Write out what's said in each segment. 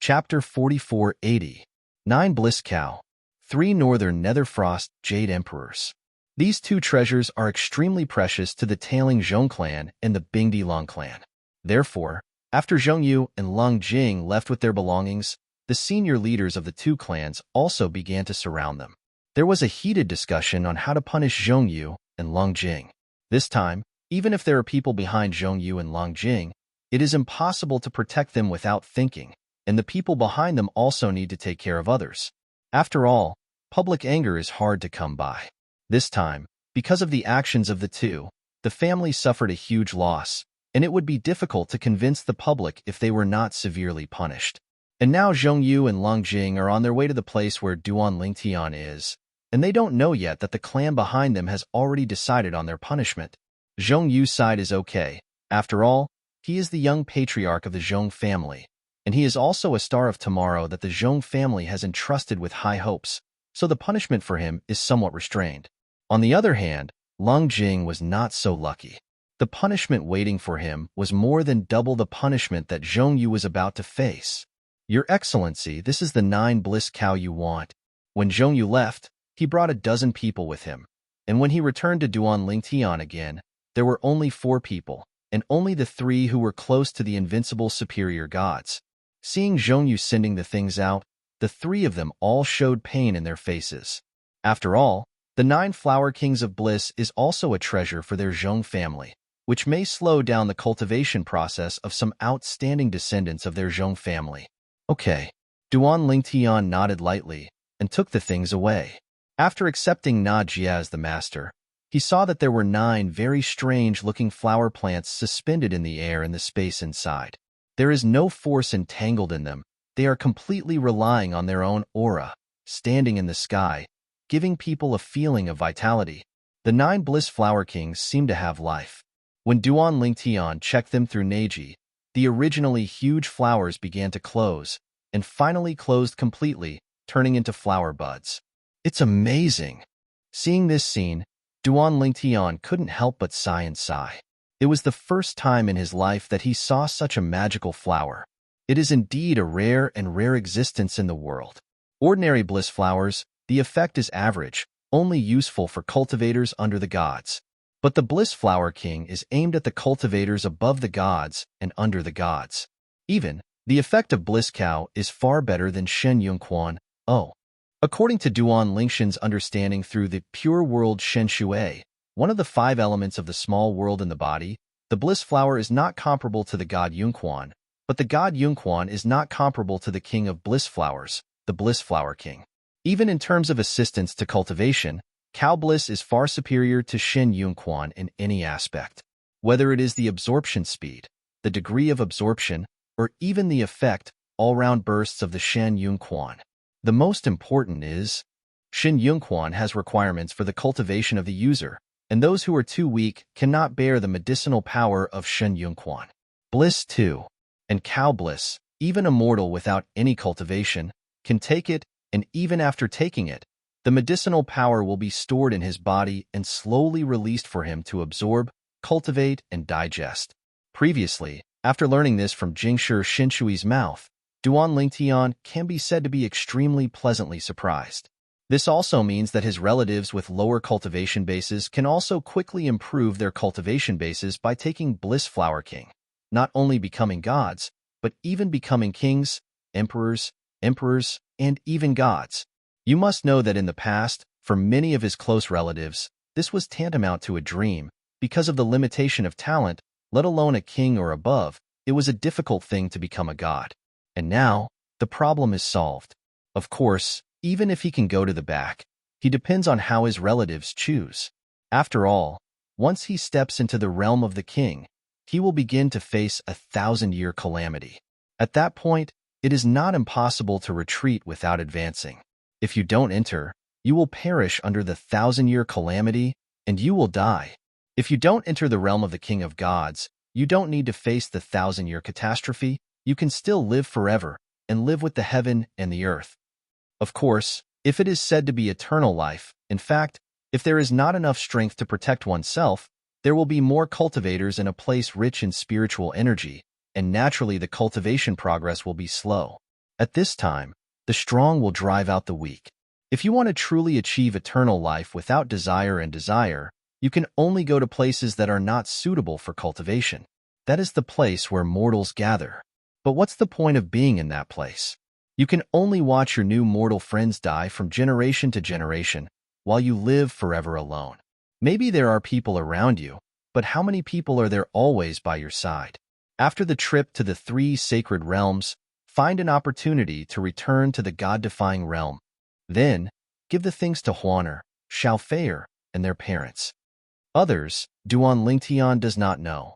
Chapter 4480. 9 Bliss Cow. 3 Northern Netherfrost Jade Emperors. These two treasures are extremely precious to the Tailing Zhong clan and the Bingdi Long clan. Therefore, after Zhong Yu and Leng Jing left with their belongings, the senior leaders of the two clans also began to surround them. There was a heated discussion on how to punish Zhong Yu and Leng Jing. This time, even if there are people behind Zhong Yu and Leng Jing, it is impossible to protect them without thinking, and the people behind them also need to take care of others. After all, public anger is hard to come by. This time, because of the actions of the two, the family suffered a huge loss, and it would be difficult to convince the public if they were not severely punished. And now Zhong Yu and Leng Jing are on their way to the place where Duan Lingtian is, and they don't know yet that the clan behind them has already decided on their punishment. Zhong Yu's side is okay. After all, he is the young patriarch of the Zhong family, and he is also a star of tomorrow that the Zhong family has entrusted with high hopes, so the punishment for him is somewhat restrained. On the other hand, Leng Jing was not so lucky. The punishment waiting for him was more than double the punishment that Zhong Yu was about to face. Your Excellency, this is the 9 Bliss Cow you want. When Zhong Yu left, he brought a dozen people with him, and when he returned to Duan Lingtian again, there were only 4 people, and only the 3 who were close to the invincible superior gods. Seeing Zhong Yu sending the things out, the 3 of them all showed pain in their faces. After all, the 9 Flower Kings of Bliss is also a treasure for their Zhong family, which may slow down the cultivation process of some outstanding descendants of their Zhong family. Okay. Duan Lingtian nodded lightly and took the things away. After accepting Na Jia as the master, he saw that there were 9 very strange-looking flower plants suspended in the air in the space inside. There is no force entangled in them. They are completely relying on their own aura, standing in the sky, giving people a feeling of vitality. The 9 Bliss Flower Kings seem to have life. When Duan Lingtian checked them through Neji, the originally huge flowers began to close, and finally closed completely, turning into flower buds. It's amazing. Seeing this scene, Duan Lingtian couldn't help but sigh and sigh. It was the first time in his life that he saw such a magical flower. It is indeed a rare existence in the world. Ordinary bliss flowers, the effect is average, only useful for cultivators under the gods. But the Bliss Flower King is aimed at the cultivators above the gods and under the gods. Even, the effect of Bliss Cow is far better than Shen Yunquan. According to Duan Lingshan's understanding through the pure world Shen Shui, one of the 5 elements of the small world in the body, the Bliss Flower is not comparable to the god Yunquan, but the god Yunquan is not comparable to the king of Bliss Flowers, the Bliss Flower King. Even in terms of assistance to cultivation, Cow Bliss is far superior to Shen Yunquan in any aspect. Whether it is the absorption speed, the degree of absorption, or even the effect, all-round bursts of the Shen Yunquan. The most important is, Shen Yunquan has requirements for the cultivation of the user, and those who are too weak cannot bear the medicinal power of Shen Yunquan. Bliss 2. And Cow Bliss, even a mortal without any cultivation, can take it, and even after taking it, the medicinal power will be stored in his body and slowly released for him to absorb, cultivate, and digest. Previously, after learning this from Jingshi Shinshui's mouth, Duan Lingtian can be said to be extremely pleasantly surprised. This also means that his relatives with lower cultivation bases can also quickly improve their cultivation bases by taking Bliss Flower King, not only becoming gods, but even becoming kings, emperors, and even gods. You must know that in the past, for many of his close relatives, this was tantamount to a dream. Because of the limitation of talent, let alone a king or above, it was a difficult thing to become a god. And now, the problem is solved. Of course, even if he can go to the back, he depends on how his relatives choose. After all, once he steps into the realm of the king, he will begin to face a 1,000-year calamity. At that point, it is not impossible to retreat without advancing. If you don't enter, you will perish under the 1,000-year calamity, and you will die. If you don't enter the realm of the King of Gods, you don't need to face the 1,000-year catastrophe. You can still live forever, and live with the heaven and the earth. Of course, if it is said to be eternal life, in fact, if there is not enough strength to protect oneself, there will be more cultivators in a place rich in spiritual energy, and naturally the cultivation progress will be slow. At this time, the strong will drive out the weak. If you want to truly achieve eternal life without desire and desire, you can only go to places that are not suitable for cultivation. That is the place where mortals gather. But what's the point of being in that place? You can only watch your new mortal friends die from generation to generation while you live forever alone. Maybe there are people around you, but how many people are there always by your side? After the trip to the 3 sacred realms, find an opportunity to return to the God-defying realm. Then, give the things to Huaner, Xiaofeier, and their parents. Others, Duan Lingtian does not know.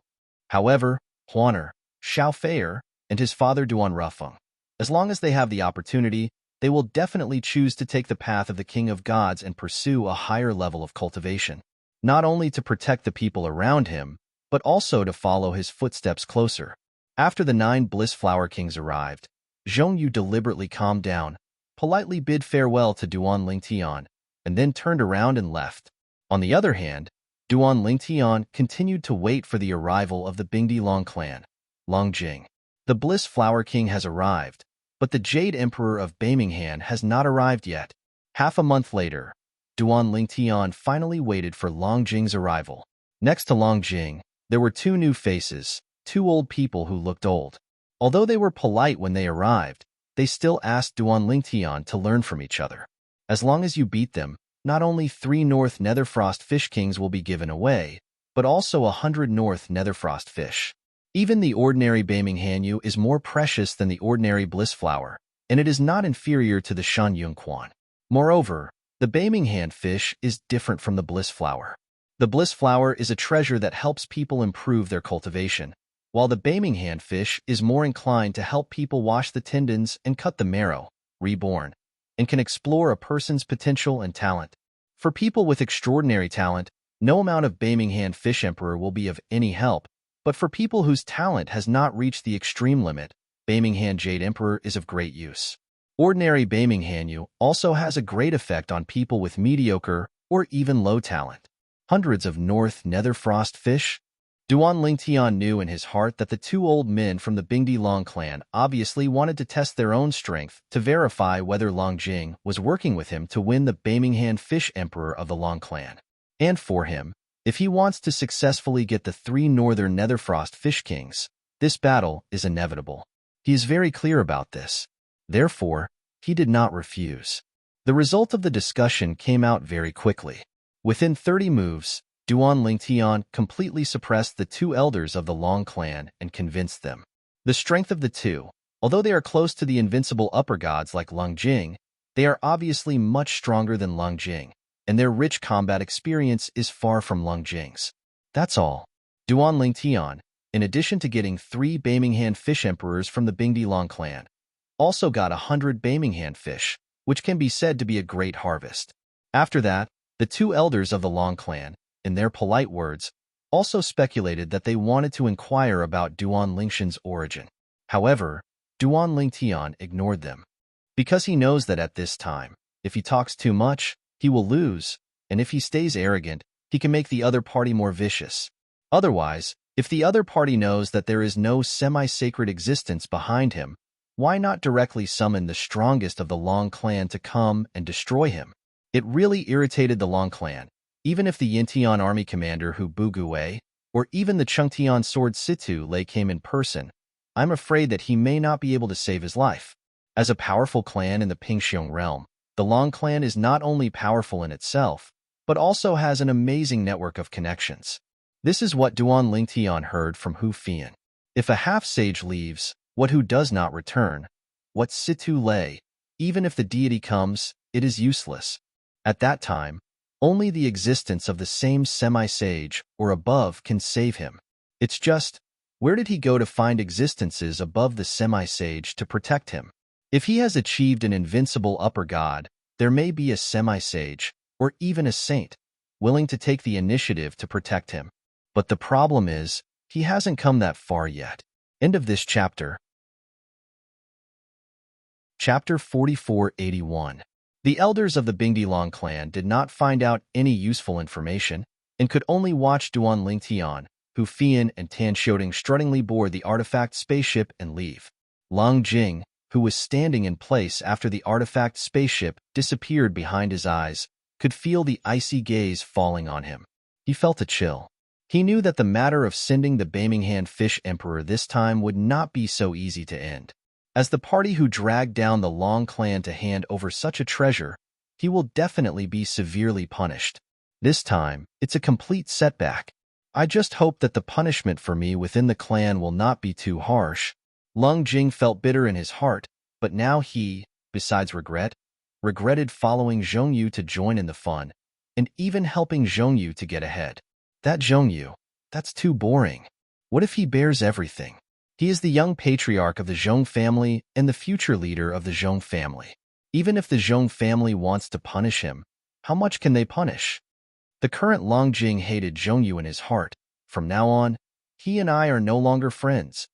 However, Huaner, Xiaofeier, and his father Duan Rufeng, as long as they have the opportunity, they will definitely choose to take the path of the King of Gods and pursue a higher level of cultivation, not only to protect the people around him, but also to follow his footsteps closer. After the 9 Bliss Flower Kings arrived, Zhong Yu deliberately calmed down, politely bid farewell to Duan Lingtian, and then turned around and left. On the other hand, Duan Lingtian continued to wait for the arrival of the Bingdi Long clan, Longjing. The Bliss Flower King has arrived, but the Jade Emperor of Beiminghan has not arrived yet. Half a month later, Duan Lingtian finally waited for Longjing's arrival. Next to Longjing, there were 2 new faces, 2 old people who looked old. Although they were polite when they arrived, they still asked Duan Lingtian to learn from each other. As long as you beat them, not only 3 North Netherfrost Fish Kings will be given away, but also 100 North Netherfrost Fish. Even the ordinary Beiminghanyu is more precious than the ordinary Bliss Flower, and it is not inferior to the Shan Yunquan. Moreover, the Beiminghan fish is different from the Bliss Flower. The Bliss Flower is a treasure that helps people improve their cultivation, while the Beiminghan fish is more inclined to help people wash the tendons and cut the marrow, reborn, and can explore a person's potential and talent. For people with extraordinary talent, no amount of Beiminghan Fish Emperor will be of any help, but for people whose talent has not reached the extreme limit, Beiminghan Jade Emperor is of great use. Ordinary Beiminghanyu also has a great effect on people with mediocre or even low talent. Hundreds of North Netherfrost fish? Duan Lingtian knew in his heart that the 2 old men from the Bingdi Long clan obviously wanted to test their own strength to verify whether Longjing was working with him to win the Beiminghan Fish Emperor of the Long clan. And for him, if he wants to successfully get the 3 Northern Netherfrost Fish Kings, this battle is inevitable. He is very clear about this. Therefore, he did not refuse. The result of the discussion came out very quickly. Within 30 moves, Duan Lingtian completely suppressed the 2 elders of the Long clan and convinced them. The strength of the 2, although they are close to the invincible upper gods like Longjing, they are obviously much stronger than Longjing, and their rich combat experience is far from Longjing's. That's all. Duan Lingtian, in addition to getting 3 Beiminghan Fish Emperors from the Bingdi Long clan, also got 100 Beiminghan fish, which can be said to be a great harvest. After that, the 2 elders of the Long clan, in their polite words, also speculated that they wanted to inquire about Duan Lingshan's origin. However, Duan Lingtian ignored them. Because he knows that at this time, if he talks too much, he will lose, and if he stays arrogant, he can make the other party more vicious. Otherwise, if the other party knows that there is no semi-sacred existence behind him, why not directly summon the strongest of the Long clan to come and destroy him? It really irritated the Long clan, even if the Yintian army commander Hu Buguwei, or even the Chengtian sword Situ Lei came in person. I'm afraid that he may not be able to save his life. As a powerful clan in the Pingxiong realm, the Long clan is not only powerful in itself, but also has an amazing network of connections. This is what Duan Lingtian heard from Hu Fian. If a half-sage leaves, what Hu does not return, what Situ Lei, even if the deity comes, it is useless. At that time, only the existence of the same semi-sage or above can save him. It's just, where did he go to find existences above the semi-sage to protect him? If he has achieved an invincible upper god, there may be a semi-sage, or even a saint, willing to take the initiative to protect him. But the problem is, he hasn't come that far yet. End of this chapter. Chapter 4481. The elders of the Bingdi Long clan did not find out any useful information, and could only watch Duan Lingtian, Hu Fian and Tan Xiaoding struttingly board the artifact spaceship and leave. Longjing, who was standing in place after the artifact spaceship disappeared behind his eyes, could feel the icy gaze falling on him. He felt a chill. He knew that the matter of sending the Birmingham Fish Emperor this time would not be so easy to end. As the party who dragged down the Long clan to hand over such a treasure, he will definitely be severely punished. This time, it's a complete setback. I just hope that the punishment for me within the clan will not be too harsh. Lung Jing felt bitter in his heart, but now he, besides regretted following Zhongyu to join in the fun, and even helping Zhongyu to get ahead. That Zhongyu, that's too boring. What if he bears everything? He is the young patriarch of the Zhong family and the future leader of the Zhong family. Even if the Zhong family wants to punish him, how much can they punish? The current Long Jing hated Zhongyu in his heart. From now on, he and I are no longer friends.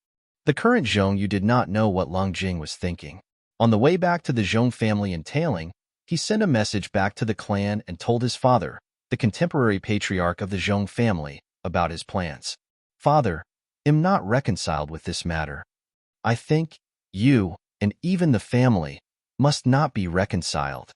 The current Zhongyu did not know what Long Jing was thinking. On the way back to the Zhong family in Tailing, he sent a message back to the clan and told his father, the contemporary patriarch of the Zhong family, about his plans. Father, I'm not reconciled with this matter. I think you, and even the family, must not be reconciled.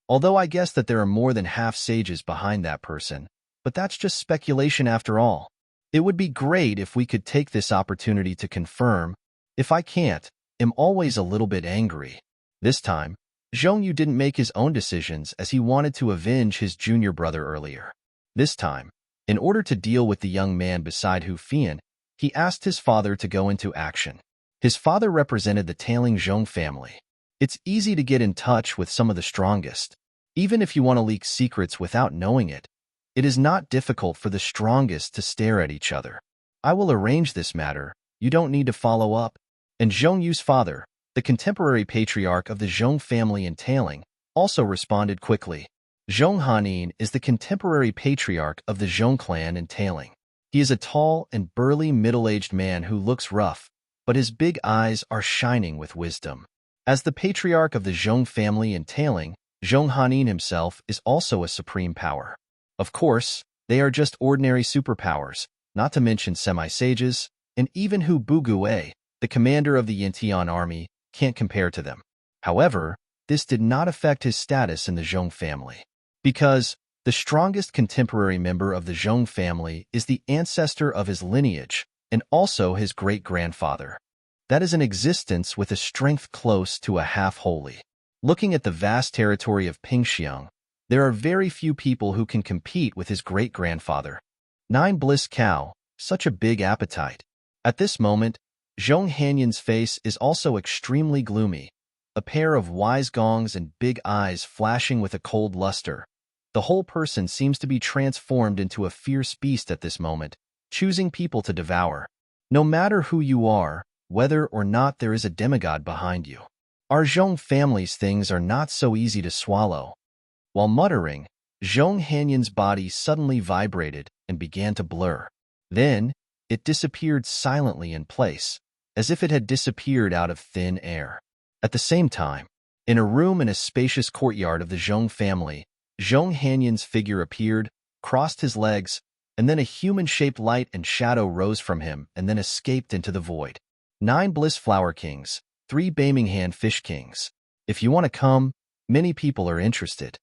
Although I guess that there are more than half sages behind that person, but that's just speculation after all. It would be great if we could take this opportunity to confirm. If I can't, I'm always a little bit angry. This time, Zhongyu didn't make his own decisions as he wanted to avenge his junior brother earlier. This time, in order to deal with the young man beside Hu Fian, he asked his father to go into action. His father represented the Tailing Zhong family. It's easy to get in touch with some of the strongest. Even if you want to leak secrets without knowing it, it is not difficult for the strongest to stare at each other. I will arrange this matter. You don't need to follow up. And Zhongyu's father, the contemporary patriarch of the Zhong family in Tailing, also responded quickly. Zhong Hanin is the contemporary patriarch of the Zhong clan in Tailing. He is a tall and burly middle-aged man who looks rough, but his big eyes are shining with wisdom. As the patriarch of the Zhong family in Tailing, Zhong Hanin himself is also a supreme power. Of course, they are just ordinary superpowers, not to mention semi-sages, and even Hu Bugue, the commander of the Yintian army, can't compare to them. However, this did not affect his status in the Zhong family. Because the strongest contemporary member of the Zhong family is the ancestor of his lineage, and also his great-grandfather. That is an existence with a strength close to a half-holy. Looking at the vast territory of Pingxiang, there are very few people who can compete with his great-grandfather. 9 Bliss Cow, such a big appetite. At this moment, Zhong Hanyin's face is also extremely gloomy, a pair of wise gongs and big eyes flashing with a cold luster. The whole person seems to be transformed into a fierce beast at this moment, choosing people to devour. No matter who you are, whether or not there is a demigod behind you. Our Zhong family's things are not so easy to swallow. While muttering, Zhong Hanyin's body suddenly vibrated and began to blur. Then, it disappeared silently in place, as if it had disappeared out of thin air. At the same time, in a room in a spacious courtyard of the Zhong family, Zhong Hanyin's figure appeared, crossed his legs, and then a human-shaped light and shadow rose from him and then escaped into the void. 9 Bliss Flower Kings, 3 Birmingham Fish Kings. If you want to come, many people are interested.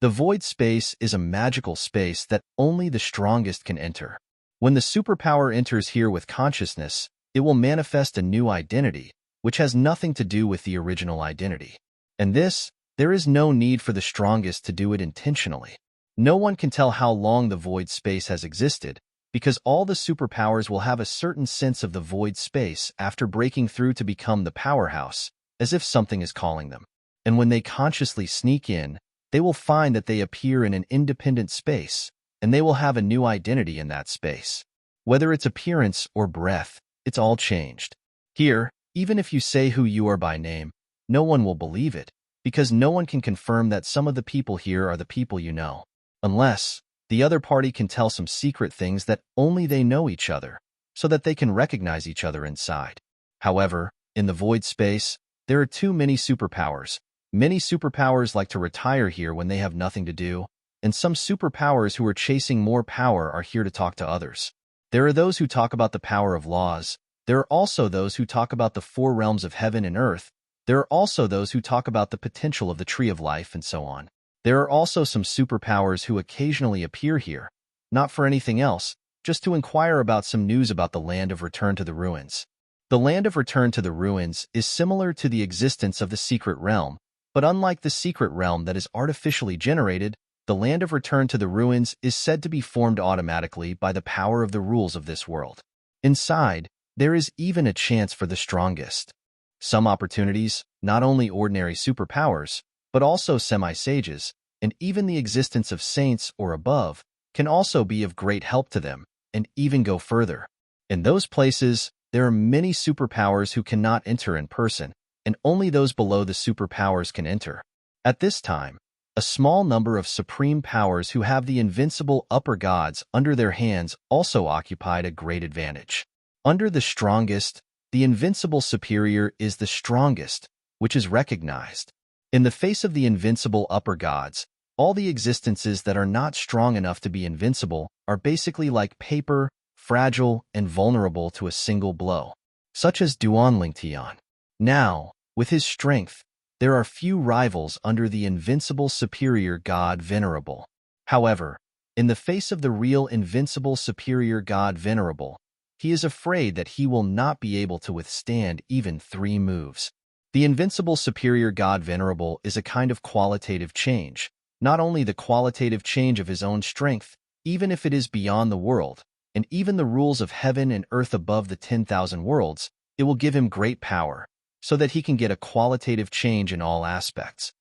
The void space is a magical space that only the strongest can enter. When the superpower enters here with consciousness, it will manifest a new identity, which has nothing to do with the original identity. And this, there is no need for the strongest to do it intentionally. No one can tell how long the void space has existed, because all the superpowers will have a certain sense of the void space after breaking through to become the powerhouse, as if something is calling them. And when they consciously sneak in, they will find that they appear in an independent space, and they will have a new identity in that space. Whether it's appearance or breath, it's all changed. Here, even if you say who you are by name, no one will believe it, because no one can confirm that some of the people here are the people you know. Unless, the other party can tell some secret things that only they know each other, so that they can recognize each other inside. However, in the void space, there are too many superpowers. Many superpowers like to retire here when they have nothing to do, and some superpowers who are chasing more power are here to talk to others. There are those who talk about the power of laws. There are also those who talk about the 4 realms of heaven and earth, There are also those who talk about the potential of the Tree of Life and so on. There are also some superpowers who occasionally appear here, not for anything else, just to inquire about some news about the Land of Return to the Ruins. The Land of Return to the Ruins is similar to the existence of the Secret Realm, but unlike the Secret Realm that is artificially generated, the Land of Return to the Ruins is said to be formed automatically by the power of the rules of this world. Inside, there is even a chance for the strongest. Some opportunities, not only ordinary superpowers, but also semi-sages, and even the existence of saints or above, can also be of great help to them, and even go further. In those places, there are many superpowers who cannot enter in person, and only those below the superpowers can enter. At this time, a small number of supreme powers who have the invincible upper gods under their hands also occupied a great advantage. Under the strongest, the invincible superior is the strongest, which is recognized. In the face of the invincible upper gods, all the existences that are not strong enough to be invincible are basically like paper, fragile, and vulnerable to a single blow, such as Duanlingtian. Now, with his strength, there are few rivals under the invincible superior god Venerable. However, in the face of the real invincible superior god Venerable, he is afraid that he will not be able to withstand even 3 moves. The invincible superior god Venerable is a kind of qualitative change, not only the qualitative change of his own strength, even if it is beyond the world, and even the rules of heaven and earth above the 10,000 worlds, it will give him great power, so that he can get a qualitative change in all aspects.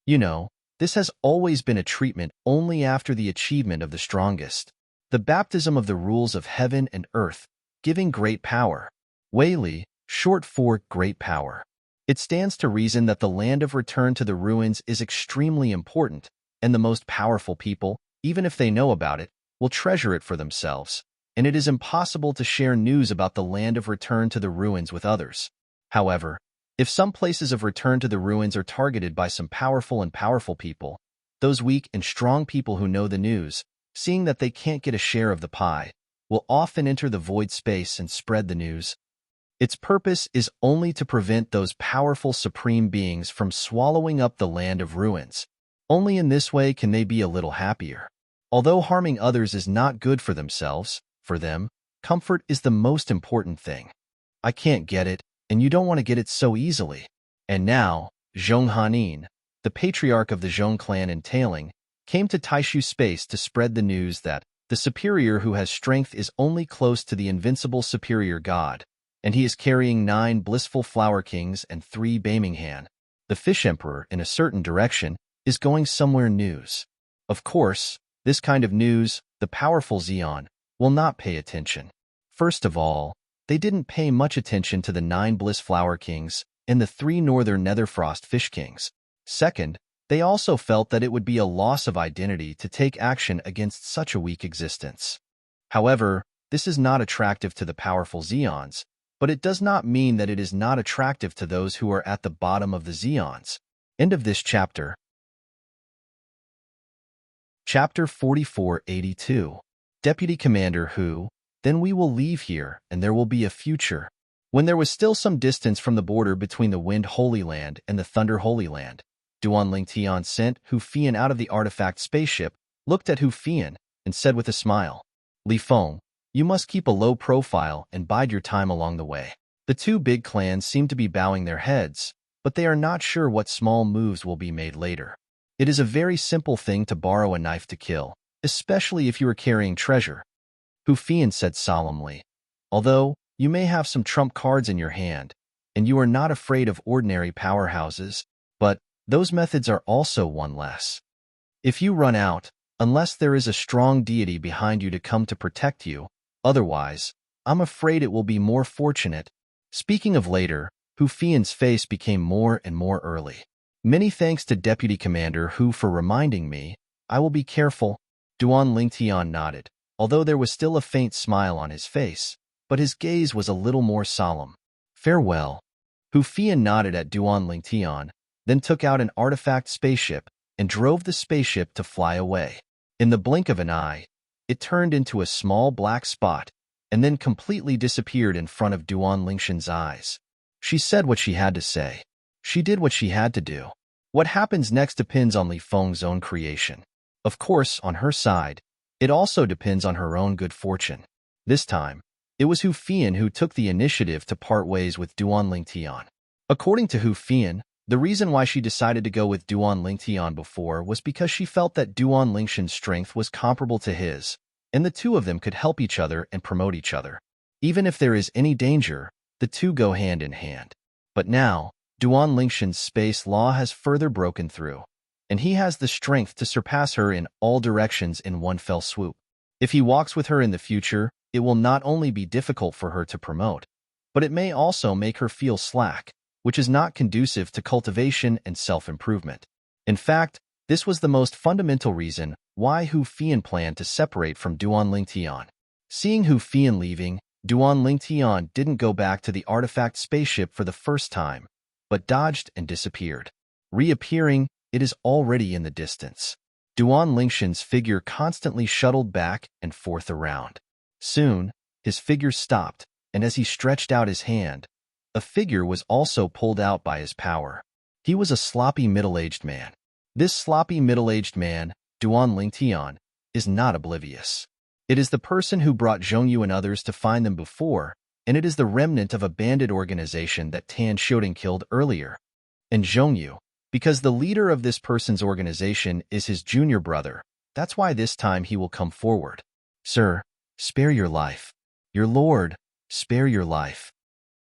You know, this has always been a treatment only after the achievement of the strongest. The baptism of the rules of heaven and earth, giving great power. Weili, short for great power. It stands to reason that the Land of Return to the Ruins is extremely important, and the most powerful people, even if they know about it, will treasure it for themselves, and it is impossible to share news about the Land of Return to the Ruins with others. However, if some places of Return to the Ruins are targeted by some powerful people, those weak and strong people who know the news, seeing that they can't get a share of the pie, will often enter the void space and spread the news. Its purpose is only to prevent those powerful supreme beings from swallowing up the Land of Ruins. Only in this way can they be a little happier. Although harming others is not good for themselves, for them, comfort is the most important thing. I can't get it, and you don't want to get it so easily. And now, Zhong Hanin, the patriarch of the Zhong clan in Tailing, came to Taishu space to spread the news that the superior who has strength is only close to the invincible superior god, and he is carrying 9 blissful flower kings and 3 Baiminghan. The fish emperor, in a certain direction, is going somewhere news. Of course, this kind of news, the powerful Xian, will not pay attention. First of all, they didn't pay much attention to the 9 bliss flower kings and the 3 northern netherfrost fish kings. Second, they also felt that it would be a loss of identity to take action against such a weak existence. However, this is not attractive to the powerful Xians, but it does not mean that it is not attractive to those who are at the bottom of the Xians. End of this chapter. Chapter 4482. Deputy Commander Hu, then we will leave here, and there will be a future. When there was still some distance from the border between the Wind Holy Land and the Thunder Holy Land, Duanlingtian sent Hu Fian out of the artifact spaceship, looked at Hu Fian, and said with a smile, Li Feng, you must keep a low profile and bide your time along the way. The 2 big clans seem to be bowing their heads, but they are not sure what small moves will be made later. It is a very simple thing to borrow a knife to kill, especially if you are carrying treasure, Hu Fian said solemnly. Although, you may have some trump cards in your hand, and you are not afraid of ordinary powerhouses, but those methods are also one less. If you run out, unless there is a strong deity behind you to come to protect you, otherwise, I'm afraid it will be more fortunate. Speaking of later, Hu Fian's face became more and more early. Many thanks to Deputy Commander Hu for reminding me. I will be careful. Duanlingtian nodded, although there was still a faint smile on his face, but his gaze was a little more solemn. Farewell. Hu Fian nodded at Duanlingtian, then took out an artifact spaceship and drove the spaceship to fly away. In the blink of an eye, it turned into a small black spot and then completely disappeared in front of Duanlingshan's eyes. She said what she had to say. She did what she had to do. What happens next depends on Li Feng's own creation. Of course, on her side, it also depends on her own good fortune. This time, it was Hu Fian who took the initiative to part ways with Duan Lingtian. According to Hu Fian, the reason why she decided to go with Duan Lingtian before was because she felt that Duan Lingshan's strength was comparable to his, and the two of them could help each other and promote each other. Even if there is any danger, the two go hand in hand. But now, Duan Lingshan's space law has further broken through, and he has the strength to surpass her in all directions in one fell swoop. If he walks with her in the future, it will not only be difficult for her to promote, but it may also make her feel slack, which is not conducive to cultivation and self-improvement. In fact, this was the most fundamental reason why Hu Fian planned to separate from Duan Lingtian. Seeing Hu Fian leaving, Duan Lingtian didn't go back to the artifact spaceship for the first time, but dodged and disappeared. Reappearing, it is already in the distance. Duan Lingshan's figure constantly shuttled back and forth around. Soon, his figure stopped, and as he stretched out his hand, a figure was also pulled out by his power. He was a sloppy middle-aged man. This sloppy middle-aged man, Duan Lingtian, is not oblivious. It is the person who brought Zhongyu and others to find them before, and it is the remnant of a bandit organization that Tan Xiaodong killed earlier. And Zhongyu, because the leader of this person's organization is his junior brother, that's why this time he will come forward. Sir, spare your life. Your lord, spare your life.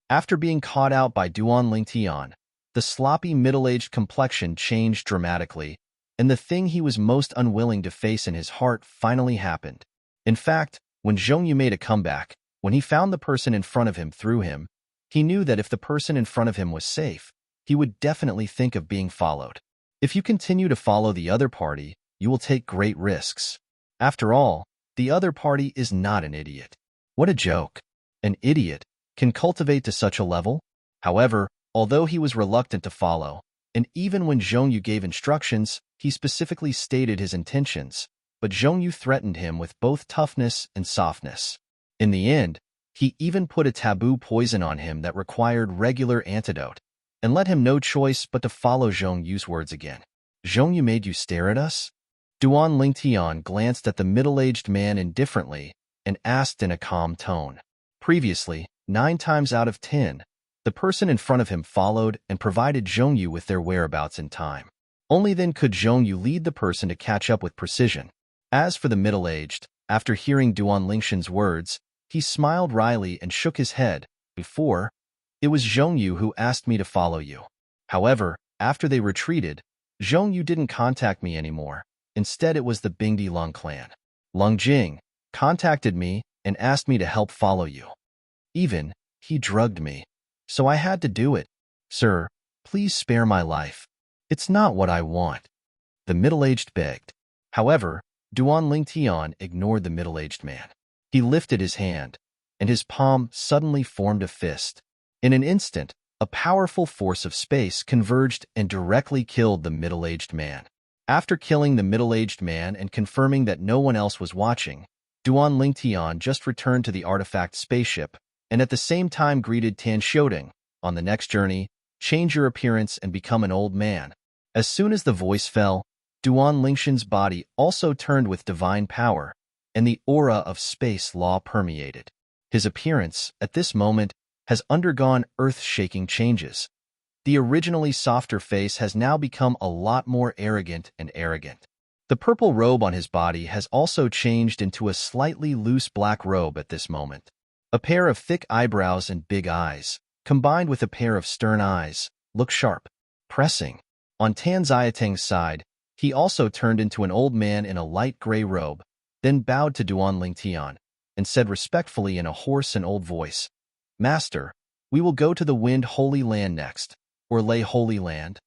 After being caught out by Duan Lingtian, the sloppy middle-aged complexion changed dramatically, and the thing he was most unwilling to face in his heart finally happened. In fact, when Zhongyu made a comeback, when he found the person in front of him through him, he knew that if the person in front of him was safe, he would definitely think of being followed. If you continue to follow the other party, you will take great risks. After all, the other party is not an idiot. What a joke. An idiot can cultivate to such a level? However, although he was reluctant to follow, and even when Zhongyu gave instructions, he specifically stated his intentions, but Zhongyu threatened him with both toughness and softness. In the end, he even put a taboo poison on him that required regular antidote, and let him no choice but to follow Zhongyu's words again. Zhongyu made you stare at us? Duan Lingtian glanced at the middle-aged man indifferently and asked in a calm tone. Previously, 9 times out of 10, the person in front of him followed and provided Zhongyu with their whereabouts in time. Only then could Zhongyu lead the person to catch up with precision. As for the middle-aged, after hearing Duan Lingshan's words, he smiled wryly and shook his head. Before, it was Zhongyu who asked me to follow you. However, after they retreated, Zhongyu didn't contact me anymore. Instead, it was the Bingdi Long clan. Lung Jing contacted me and asked me to help follow you. Even, he drugged me. So I had to do it. Sir, please spare my life. It's not what I want. The middle-aged begged. However, Duan Lingtian ignored the middle-aged man. He lifted his hand, and his palm suddenly formed a fist. In an instant, a powerful force of space converged and directly killed the middle-aged man. After killing the middle-aged man and confirming that no one else was watching, Duan Lingtian just returned to the artifact spaceship and at the same time greeted Tan Xiaodong. On the next journey, change your appearance and become an old man. As soon as the voice fell, Duan Lingshan's body also turned with divine power, and the aura of space law permeated. His appearance, at this moment, has undergone earth-shaking changes. The originally softer face has now become a lot more arrogant and arrogant. The purple robe on his body has also changed into a slightly loose black robe at this moment. A pair of thick eyebrows and big eyes, combined with a pair of stern eyes, look sharp, pressing. On Tan Xiateng's side, he also turned into an old man in a light gray robe, then bowed to Duan Lingtian, and said respectfully in a hoarse and old voice, Master, we will go to the Wind Holy Land next, or Lei Holy Land.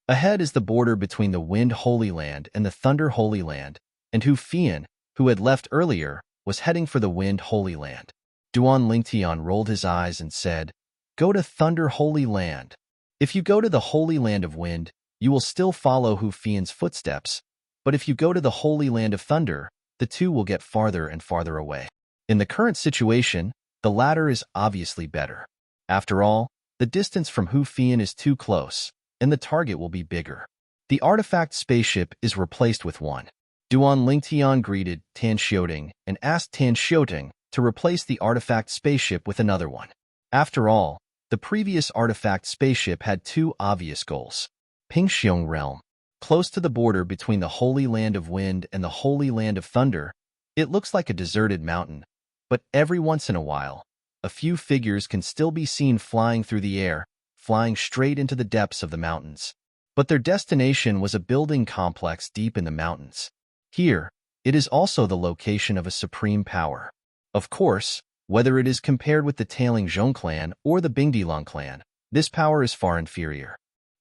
Ahead is the border between the Wind Holy Land and the Thunder Holy Land, and Hu Fian, who had left earlier, was heading for the Wind Holy Land. Duan Lingtian rolled his eyes and said, Go to Thunder Holy Land. If you go to the Holy Land of Wind, you will still follow Hu Fian's footsteps, but if you go to the Holy Land of Thunder, the two will get farther and farther away. In the current situation, the latter is obviously better. After all, the distance from Hu Fian is too close, and the target will be bigger. The artifact spaceship is replaced with one. Duan Lingtian greeted Tan Xiaoting and asked Tan Xiaoting to replace the artifact spaceship with another one. After all, the previous artifact spaceship had two obvious goals. Pingxiong Realm, close to the border between the Holy Land of Wind and the Holy Land of Thunder, it looks like a deserted mountain, but every once in a while, a few figures can still be seen flying through the air, flying straight into the depths of the mountains. But their destination was a building complex deep in the mountains. Here, it is also the location of a supreme power. Of course, whether it is compared with the Tailing Zhong clan or the Bingdilang clan, this power is far inferior.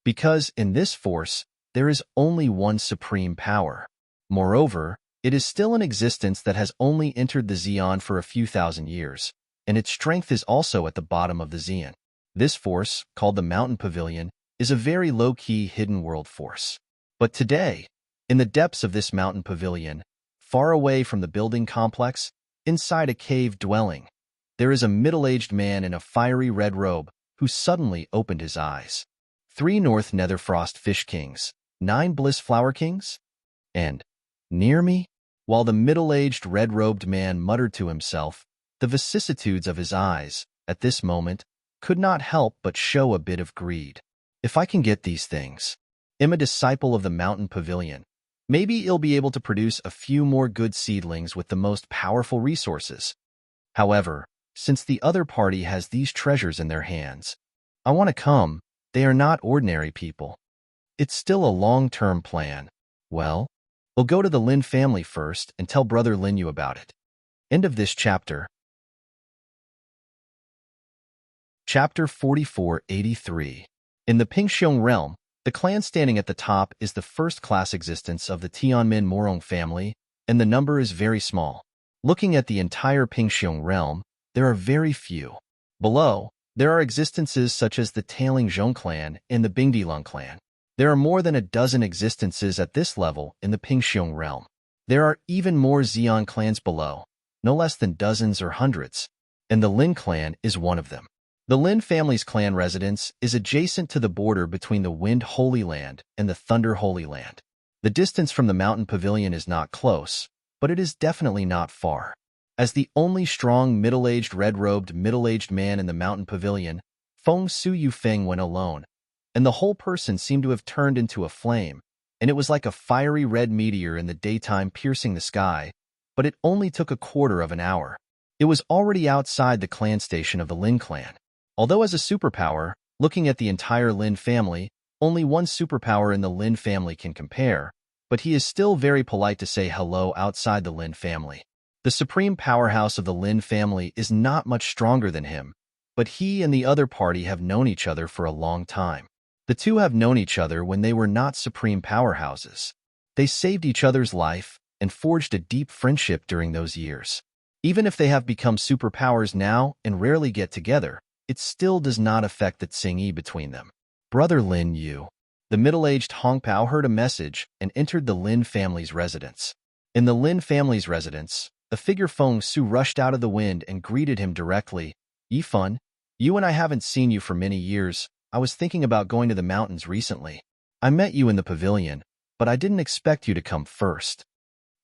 Because in this force, there is only one supreme power. Moreover, it is still in existence that has only entered the Xian for a few thousand years, and its strength is also at the bottom of the Xian. This force, called the Mountain Pavilion, is a very low-key hidden world force. But today, in the depths of this Mountain Pavilion, far away from the building complex, inside a cave dwelling, there is a middle-aged man in a fiery red robe who suddenly opened his eyes. 3 North Netherfrost Fish Kings, 9 Bliss Flower Kings? And, near me? While the middle-aged red-robed man muttered to himself, the vicissitudes of his eyes, at this moment, could not help but show a bit of greed. If I can get these things, I'm a disciple of the Mountain Pavilion. Maybe it'll be able to produce a few more good seedlings with the most powerful resources. However, since the other party has these treasures in their hands, I want to come. They are not ordinary people. It's still a long-term plan. Well, we'll go to the Lin family first and tell Brother Lin Yu about it. End of this chapter. Chapter 4483. In the Pingxiong realm, the clan standing at the top is the first-class existence of the Tianmin Morong family, and the number is very small. Looking at the entire Pingxiong realm, there are very few. Below, there are existences such as the Tailing Zhong clan and the Bingdilang clan. There are more than a dozen existences at this level in the Pingxiong realm. There are even more Xian clans below, no less than dozens or hundreds, and the Lin clan is one of them. The Lin family's clan residence is adjacent to the border between the Wind Holy Land and the Thunder Holy Land. The distance from the Mountain Pavilion is not close, but it is definitely not far. As the only strong middle-aged red-robed middle-aged man in the Mountain Pavilion, Feng Su Yufeng went alone, and the whole person seemed to have turned into a flame, and it was like a fiery red meteor in the daytime piercing the sky, but it only took a quarter of an hour. It was already outside the clan station of the Lin clan. Although as a superpower, looking at the entire Lin family, only one superpower in the Lin family can compare, but he is still very polite to say hello outside the Lin family. The supreme powerhouse of the Lin family is not much stronger than him, but he and the other party have known each other for a long time. The two have known each other when they were not supreme powerhouses. They saved each other's life and forged a deep friendship during those years. Even if they have become superpowers now and rarely get together, it still does not affect the Tsingyi between them. Brother Lin Yu. The middle-aged Hong Pao heard a message and entered the Lin family's residence. In the Lin family's residence, a figure Feng Su rushed out of the wind and greeted him directly. Yifan, you and I haven't seen you for many years. I was thinking about going to the mountains recently. I met you in the pavilion, but I didn't expect you to come first.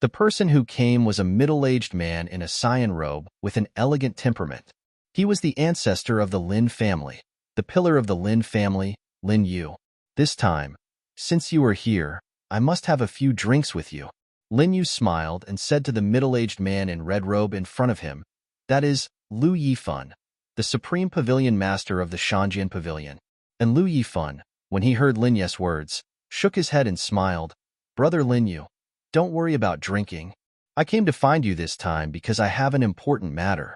The person who came was a middle-aged man in a cyan robe with an elegant temperament. He was the ancestor of the Lin family, the pillar of the Lin family, Lin Yu. This time, since you are here, I must have a few drinks with you. Lin Yu smiled and said to the middle-aged man in red robe in front of him, that is, Lu Yifan, the supreme pavilion master of the Shanjian Pavilion. And Lu Yifan, when he heard Lin Yu's words, shook his head and smiled. Brother Lin Yu, don't worry about drinking. I came to find you this time because I have an important matter.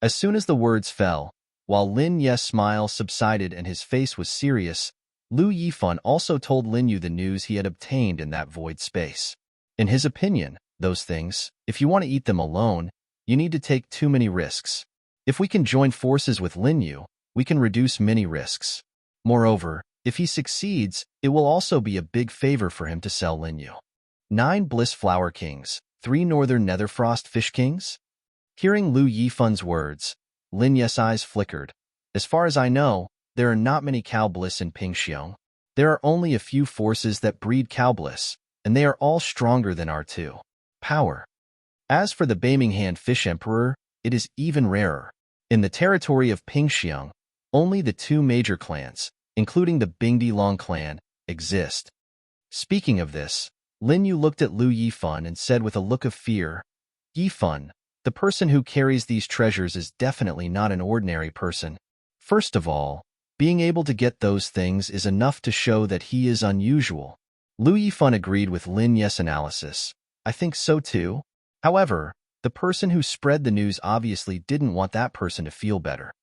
As soon as the words fell, while Lin Yu's smile subsided and his face was serious, Lu Yifan also told Lin Yu the news he had obtained in that void space. In his opinion, those things, if you want to eat them alone, you need to take too many risks. If we can join forces with Lin Yu, we can reduce many risks. Moreover, if he succeeds, it will also be a big favor for him to sell Lin Yu. 9 Bliss Flower Kings, 3 Northern Netherfrost Fish Kings? Hearing Lu Yifan's words, Lin Yu's eyes flickered. As far as I know, there are not many cow bliss in Pingxiong. There are only a few forces that breed cow bliss, and they are all stronger than our two. Power. As for the Baming Fish Emperor, it is even rarer. In the territory of Pingxiang, only the two major clans, including the Bingdi clan, exist. Speaking of this, Lin Yu looked at Lu Yifan and said with a look of fear, Yifan, the person who carries these treasures is definitely not an ordinary person. First of all, being able to get those things is enough to show that he is unusual. Lu Yifan agreed with Lin Yu's analysis. I think so too. However, the person who spread the news obviously didn't want that person to feel better.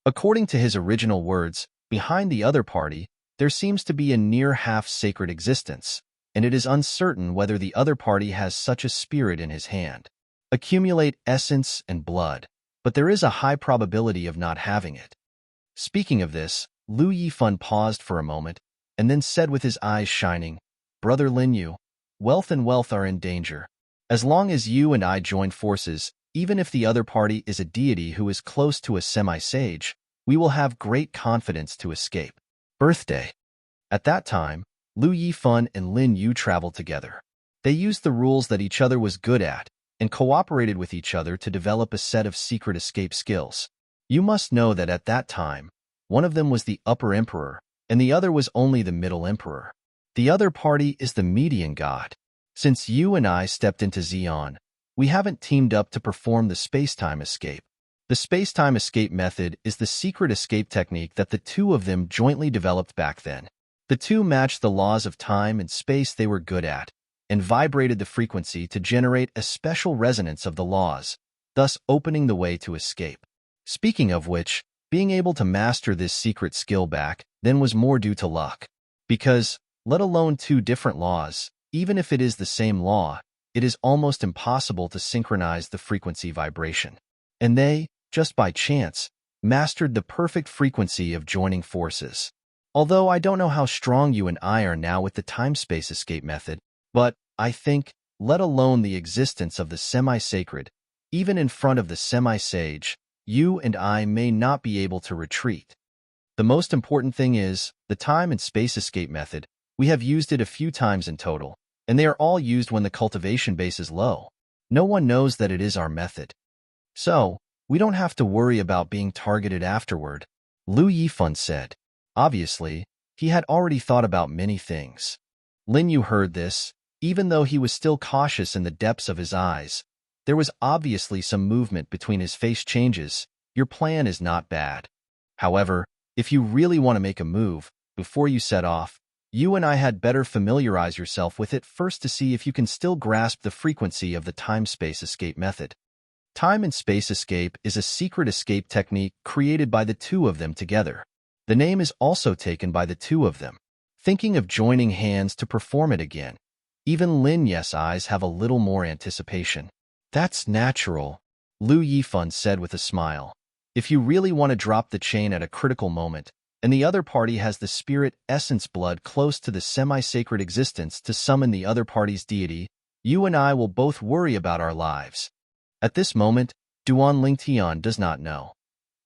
According to his original words, behind the other party, there seems to be a near half-sacred existence, and it is uncertain whether the other party has such a spirit in his hand. Accumulate essence and blood, but there is a high probability of not having it. Speaking of this, Lu Yifan paused for a moment, and then said with his eyes shining, Brother Lin Yu, wealth and wealth are in danger. As long as you and I join forces, even if the other party is a deity who is close to a semi-sage, we will have great confidence to escape. Birthday. At that time, Lu Yifan and Lin Yu traveled together. They used the rules that each other was good at and cooperated with each other to develop a set of secret escape skills. You must know that at that time, one of them was the upper emperor, and the other was only the middle emperor. The other party is the median god. Since you and I stepped into Xi'an, we haven't teamed up to perform the space-time escape. The space-time escape method is the secret escape technique that the two of them jointly developed back then. The two matched the laws of time and space they were good at, and vibrated the frequency to generate a special resonance of the laws, thus opening the way to escape. Speaking of which, being able to master this secret skill back then was more due to luck. Because, let alone two different laws, even if it is the same law, it is almost impossible to synchronize the frequency vibration. And they, just by chance, mastered the perfect frequency of joining forces. Although I don't know how strong you and I are now with the time-space escape method, but I think, let alone the existence of the semi-sacred, even in front of the semi-sage, you and I may not be able to retreat. The most important thing is, the time and space escape method, we have used it a few times in total, and they are all used when the cultivation base is low. No one knows that it is our method. So, we don't have to worry about being targeted afterward, Lu Yifan said. Obviously, he had already thought about many things. Lin Yu heard this, even though he was still cautious in the depths of his eyes. There was obviously some movement between his face changes. Your plan is not bad. However, if you really want to make a move, before you set off, you and I had better familiarize yourself with it first to see if you can still grasp the frequency of the time-space escape method. Time and space escape is a secret escape technique created by the two of them together. The name is also taken by the two of them. Thinking of joining hands to perform it again. Even Lin Yu's eyes have a little more anticipation. That's natural, Lu Yifan said with a smile. If you really want to drop the chain at a critical moment, and the other party has the spirit essence blood close to the semi-sacred existence to summon the other party's deity, you and I will both worry about our lives. At this moment, Duan Lingtian does not know.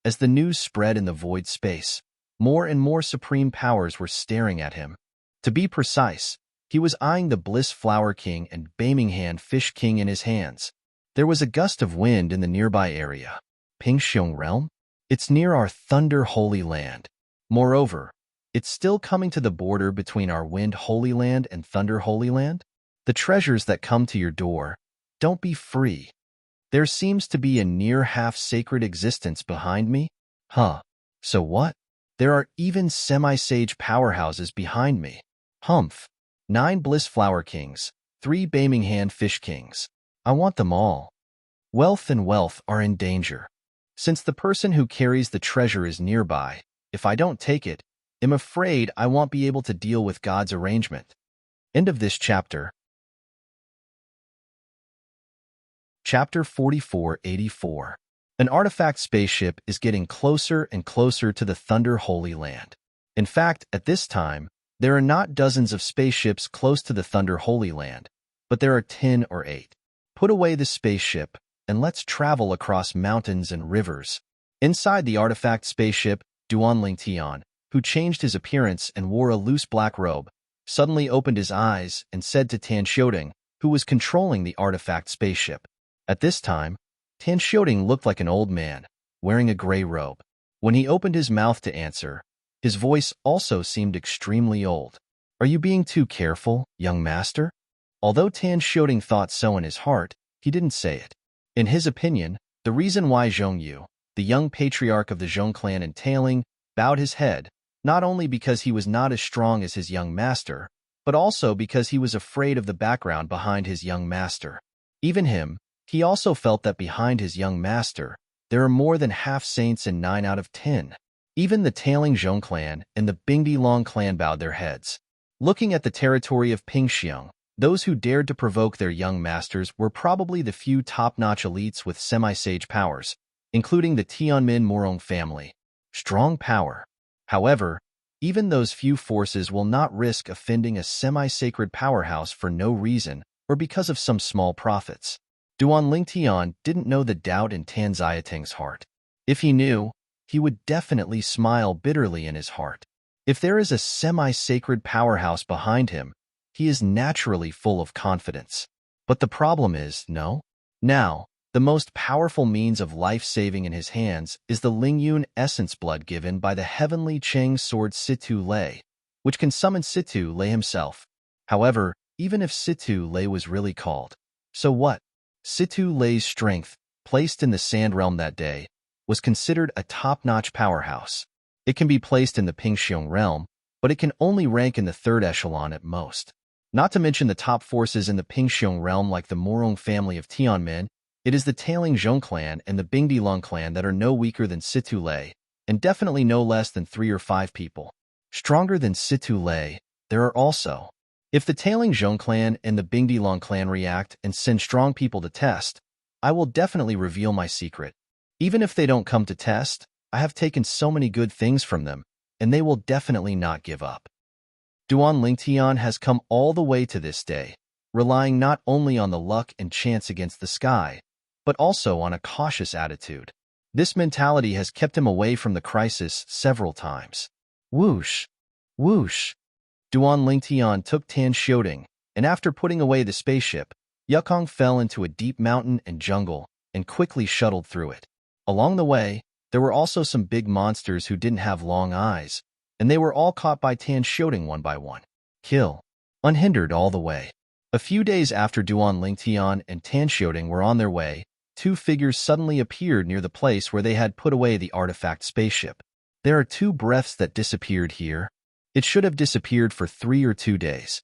As the news spread in the void space, more and more supreme powers were staring at him. To be precise, he was eyeing the Bliss Flower King and Baming Fish King in his hands. There was a gust of wind in the nearby area. Pingxiong Realm? It's near our Thunder Holy Land. Moreover, it's still coming to the border between our Wind Holy Land and Thunder Holy Land. The treasures that come to your door, don't be free. There seems to be a near half-sacred existence behind me? Huh. So what? There are even semi-sage powerhouses behind me. Humph. 9 Bliss Flower Kings, 3 Baming Fish Kings. I want them all. Wealth and wealth are in danger. Since the person who carries the treasure is nearby, if I don't take it, I'm afraid I won't be able to deal with God's arrangement. End of this chapter. Chapter 4484. An artifact spaceship is getting closer and closer to the Thunder Holy Land. In fact, at this time, there are not dozens of spaceships close to the Thunder Holy Land, but there are 10 or 8. Put away the spaceship, and let's travel across mountains and rivers. Inside the artifact spaceship, Duan Lingtian, who changed his appearance and wore a loose black robe, suddenly opened his eyes and said to Tan Xiaoding, who was controlling the artifact spaceship. At this time, Tan Xiaoding looked like an old man, wearing a gray robe. When he opened his mouth to answer, his voice also seemed extremely old. "Are you being too careful, young master?" Although Tan Xiaoding thought so in his heart, he didn't say it. In his opinion, the reason why Zhongyu, the young patriarch of the Zhong clan entailing, bowed his head, not only because he was not as strong as his young master, but also because he was afraid of the background behind his young master. Even him, he also felt that behind his young master, there are more than half-saints and 9 out of 10. Even the tailing Zhong clan and the Bingdi Long clan bowed their heads. Looking at the territory of Pingxiang, those who dared to provoke their young masters were probably the few top-notch elites with semi-sage powers, including the Tianmin Morong family. Strong power. However, even those few forces will not risk offending a semi-sacred powerhouse for no reason or because of some small profits. Duan Lingtian didn't know the doubt in Tan Xiaoting's heart. If he knew, he would definitely smile bitterly in his heart. If there is a semi-sacred powerhouse behind him, he is naturally full of confidence. But the problem is, no. Now, the most powerful means of life-saving in his hands is the Lingyun essence blood given by the heavenly Cheng sword Situ Lei, which can summon Situ Lei himself. However, even if Situ Lei was really called, so what? Situ Lei's strength, placed in the Sand Realm that day, was considered a top-notch powerhouse. It can be placed in the Pingxiong realm, but it can only rank in the 3rd echelon at most. Not to mention the top forces in the Pingxiong realm like the Morong family of Tianmin, it is the tailing Zhong clan and the Bingdi Long clan that are no weaker than Situ Lei, and definitely no less than 3 or 5 people. Stronger than Situ Lei, there are also. If the tailing Zhong clan and the Bingdi Long clan react and send strong people to test, I will definitely reveal my secret. Even if they don't come to test, I have taken so many good things from them, and they will definitely not give up. Duan Lingtian has come all the way to this day, relying not only on the luck and chance against the sky, but also on a cautious attitude. This mentality has kept him away from the crisis several times. Whoosh! Whoosh! Duan Lingtian took Tan Xiaoding, and after putting away the spaceship, Yukong fell into a deep mountain and jungle and quickly shuttled through it. Along the way, there were also some big monsters who didn't have long eyes, and they were all caught by Tan Xiaoding one by one. Kill. Unhindered all the way. A few days after Duan Lingtian and Tan Xiaoding were on their way, 2 figures suddenly appeared near the place where they had put away the artifact spaceship. There are 2 breaths that disappeared here. It should have disappeared for 3 or 2 days.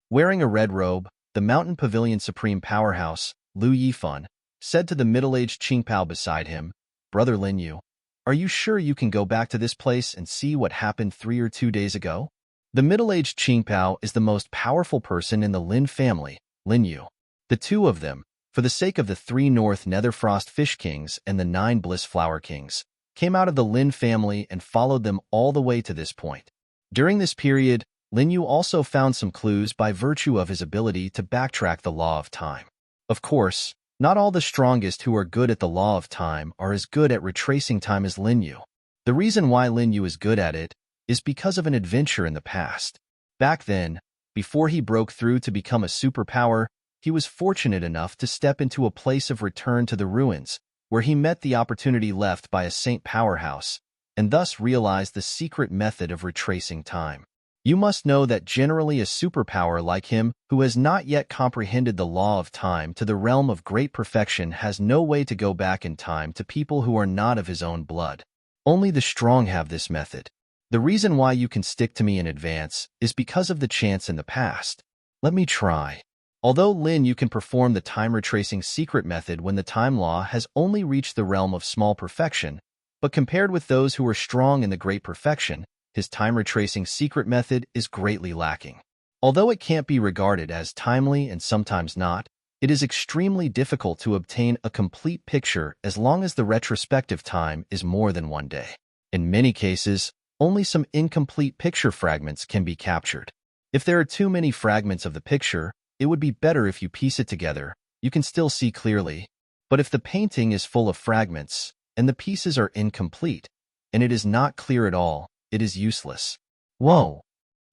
Wearing a red robe, the Mountain Pavilion Supreme Powerhouse, Lu Yifan, said to the middle-aged Qingpao beside him, "Brother Linyu, are you sure you can go back to this place and see what happened 3 or 2 days ago?" The middle-aged Qingpao is the most powerful person in the Lin family, Linyu. The 2 of them, for the sake of the 3 North Netherfrost Fish Kings and the 9 Bliss Flower Kings, came out of the Lin family and followed them all the way to this point. During this period, Linyu also found some clues by virtue of his ability to backtrack the law of time. Of course, not all the strongest who are good at the law of time are as good at retracing time as Linyu. The reason why Linyu is good at it is because of an adventure in the past. Back then, before he broke through to become a superpower, he was fortunate enough to step into a place of return to the ruins, where he met the opportunity left by a saint powerhouse, and thus realized the secret method of retracing time. You must know that generally a superpower like him who has not yet comprehended the law of time to the realm of great perfection has no way to go back in time to people who are not of his own blood. Only the strong have this method. The reason why you can stick to me in advance is because of the chance in the past. Let me try. Although Lin, you can perform the time retracing secret method when the time law has only reached the realm of small perfection, but compared with those who are strong in the great perfection, his time retracing secret method is greatly lacking. Although it can't be regarded as timely and sometimes not, it is extremely difficult to obtain a complete picture as long as the retrospective time is more than 1 day. In many cases, only some incomplete picture fragments can be captured. If there are too many fragments of the picture, it would be better if you piece it together. You can still see clearly. But if the painting is full of fragments, and the pieces are incomplete, and it is not clear at all, It is useless. Whoa!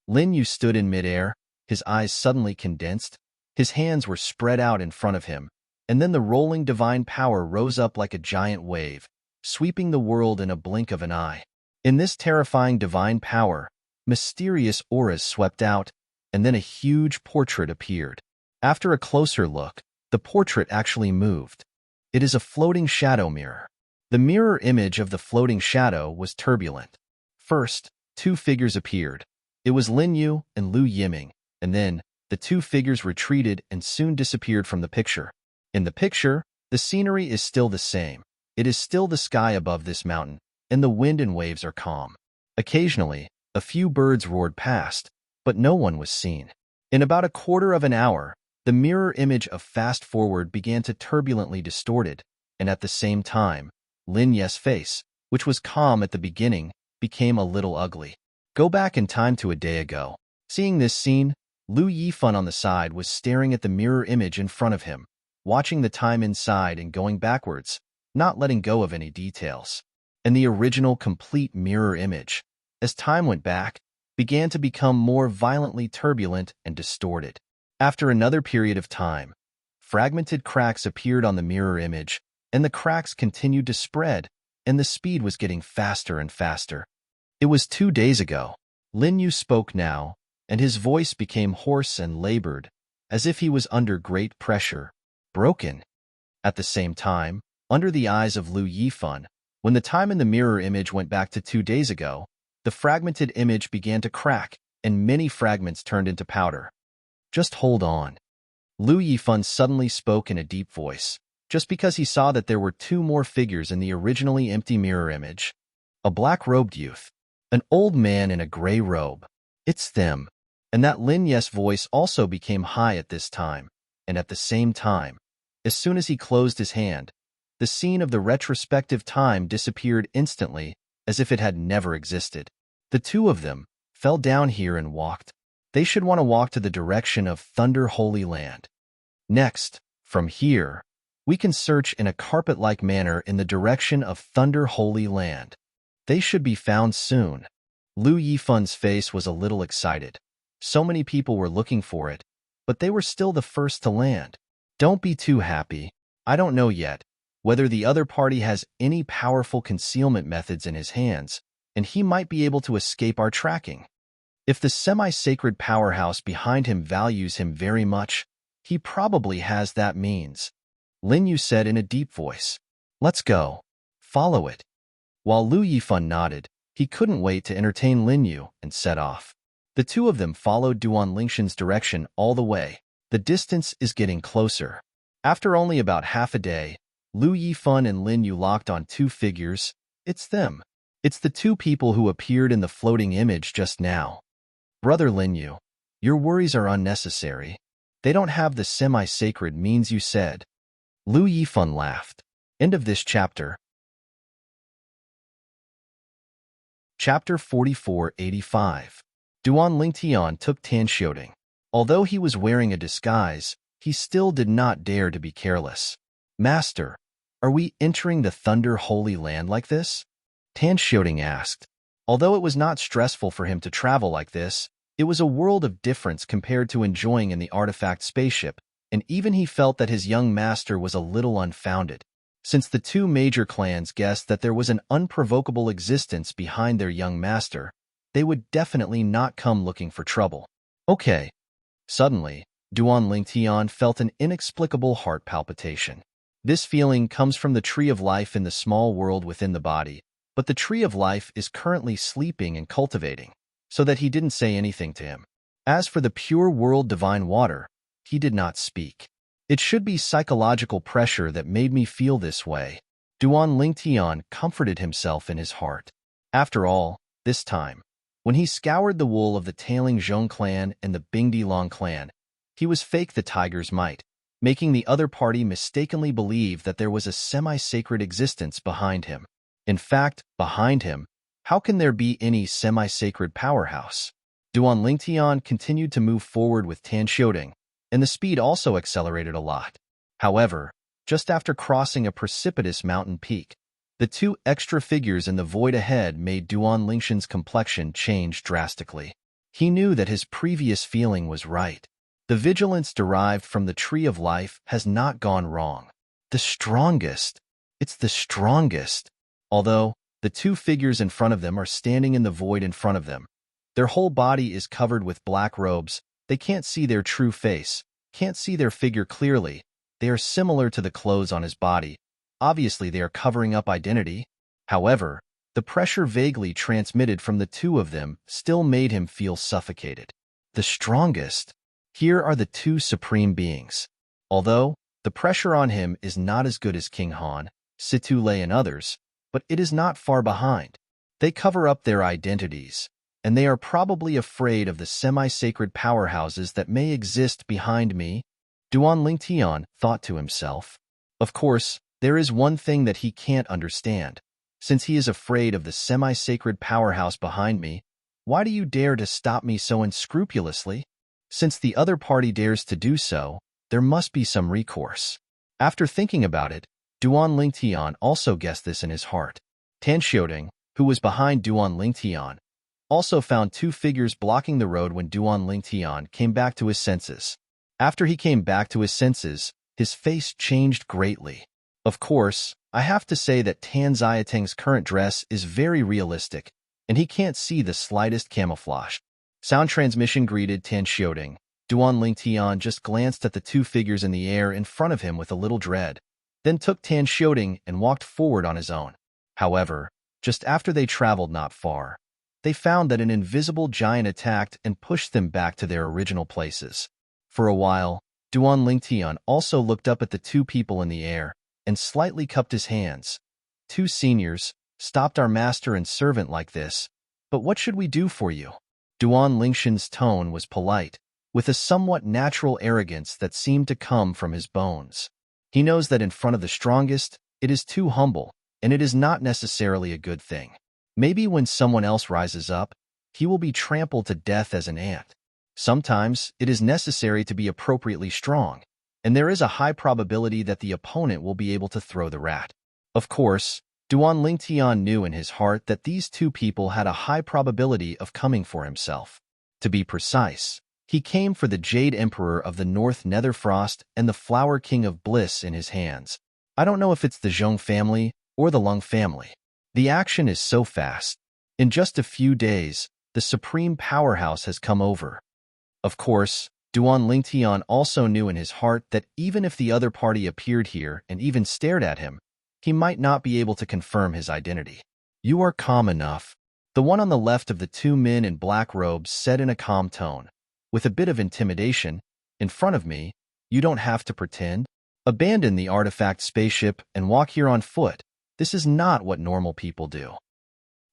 Lin Yu stood in midair, his eyes suddenly condensed, his hands were spread out in front of him, and then the rolling divine power rose up like a giant wave, sweeping the world in a blink of an eye. In this terrifying divine power, mysterious auras swept out, and then a huge portrait appeared. After a closer look, the portrait actually moved. It is a floating shadow mirror. The mirror image of the floating shadow was turbulent. First, two figures appeared. It was Lin Yu and Lu Yiming, and then the two figures retreated and soon disappeared from the picture. In the picture, the scenery is still the same. It is still the sky above this mountain, and the wind and waves are calm. Occasionally, a few birds roared past, but no one was seen. In about a quarter of an hour, the mirror image of Fast Forward began to turbulently distorted, and at the same time, Lin Ye's face, which was calm at the beginning, became a little ugly. Go back in time to a day ago. Seeing this scene, Lu Yifan on the side was staring at the mirror image in front of him, watching the time inside and going backwards, not letting go of any details. And the original complete mirror image, as time went back, began to become more violently turbulent and distorted. After another period of time, fragmented cracks appeared on the mirror image, and the cracks continued to spread, and the speed was getting faster and faster. It was 2 days ago. Lin Yu spoke now, and his voice became hoarse and labored, as if he was under great pressure, broken. At the same time, under the eyes of Lu Yifan, when the time in the mirror image went back to 2 days ago, the fragmented image began to crack, and many fragments turned into powder. Just hold on. Lu Yifan suddenly spoke in a deep voice, just because he saw that there were 2 more figures in the originally empty mirror image. A black-robed youth, an old man in a gray robe. It's them. And that Lin Ye's voice also became high at this time, and at the same time, as soon as he closed his hand, the scene of the retrospective time disappeared instantly, as if it had never existed. The 2 of them fell down here and walked. They should want to walk to the direction of Thunder Holy Land. Next, from here, we can search in a carpet-like manner in the direction of Thunder Holy Land. They should be found soon. Lu Yifan's face was a little excited. So many people were looking for it, but they were still the first to land. Don't be too happy. I don't know yet whether the other party has any powerful concealment methods in his hands, and he might be able to escape our tracking. If the semi-sacred powerhouse behind him values him very much, he probably has that means. Lin Yu said in a deep voice. Let's go. Follow it. While Lu Yifan nodded, he couldn't wait to entertain Lin Yu and set off. The 2 of them followed Duan Lingshan's direction all the way. The distance is getting closer. After only about half a day, Lu Yifan and Lin Yu locked on 2 figures. It's them. It's the 2 people who appeared in the floating image just now. Brother Lin Yu, your worries are unnecessary. They don't have the semi-sacred means you said. Lu Yifan laughed. End of this chapter. Chapter 4485. Duan Lingtian took Tan Xiaoding. Although he was wearing a disguise, he still did not dare to be careless. Master, are we entering the Thunder Holy Land like this? Tan Xiaoding asked. Although it was not stressful for him to travel like this, it was a world of difference compared to enjoying in the artifact spaceship, and even he felt that his young master was a little unfounded. Since the 2 major clans guessed that there was an unprovocable existence behind their young master, they would definitely not come looking for trouble. Okay. Suddenly, Duan Lingtian felt an inexplicable heart palpitation. This feeling comes from the tree of life in the small world within the body, but the tree of life is currently sleeping and cultivating, so that he didn't say anything to him. As for the pure world divine water, he did not speak. It should be psychological pressure that made me feel this way. Duan Lingtian comforted himself in his heart. After all, this time, when he scoured the wool of the Tailing Zhong clan and the Bingdi clan, he was fake the tiger's might, making the other party mistakenly believe that there was a semi-sacred existence behind him. In fact, behind him, how can there be any semi-sacred powerhouse? Duan Lingtian continued to move forward with Tan Xiaoding, and the speed also accelerated a lot. However, just after crossing a precipitous mountain peak, The two extra figures in the void ahead made Duan Lingshan's complexion change drastically. He knew that his previous feeling was right. The vigilance derived from the tree of life has not gone wrong. The strongest. It's the strongest. Although, the two figures in front of them are standing in the void in front of them. Their whole body is covered with black robes. They can't see their true face, can't see their figure clearly. They are similar to the clothes on his body. Obviously, they are covering up identity. However, the pressure vaguely transmitted from the two of them still made him feel suffocated. The strongest. Here are the two supreme beings. Although, the pressure on him is not as good as King Han, Situ Lei and others, but it is not far behind. They cover up their identities, and they are probably afraid of the semi-sacred powerhouses that may exist behind me. Duan Lingtian thought to himself. Of course, there is one thing that he can't understand. Since he is afraid of the semi-sacred powerhouse behind me, why do you dare to stop me so unscrupulously? Since the other party dares to do so, there must be some recourse. After thinking about it, Duan Lingtian also guessed this in his heart. Tan Xiaodong, who was behind Duan Lingtian, also found two figures blocking the road when Duan Lingtian came back to his senses. After he came back to his senses, his face changed greatly. Of course, I have to say that Tan Xiaotong's current dress is very realistic, and he can't see the slightest camouflage. Sound transmission greeted Tan Xiaodong. Duan Lingtian just glanced at the two figures in the air in front of him with a little dread, then took Tan Xiaodong and walked forward on his own. However, just after they traveled not far, they found that an invisible giant attacked and pushed them back to their original places. For a while, Duan Lingtian also looked up at the two people in the air and slightly cupped his hands. Two seniors stopped our master and servant like this, but what should we do for you? Duan Lingshan's tone was polite, with a somewhat natural arrogance that seemed to come from his bones. He knows that in front of the strongest, it is too humble, and it is not necessarily a good thing. Maybe when someone else rises up, he will be trampled to death as an ant. Sometimes, it is necessary to be appropriately strong, and there is a high probability that the opponent will be able to throw the rat. Of course, Duan Lingtian knew in his heart that these two people had a high probability of coming for himself. To be precise, he came for the Jade Emperor of the North Netherfrost and the Flower King of Bliss in his hands. I don't know if it's the Zhong family or the Lung family. The action is so fast. In just a few days, the supreme powerhouse has come over. Of course, Duan Lingtian also knew in his heart that even if the other party appeared here and even stared at him, he might not be able to confirm his identity. You are calm enough. The one on the left of the two men in black robes said in a calm tone. With a bit of intimidation, in front of me, you don't have to pretend. Abandon the artifact spaceship and walk here on foot. This is not what normal people do.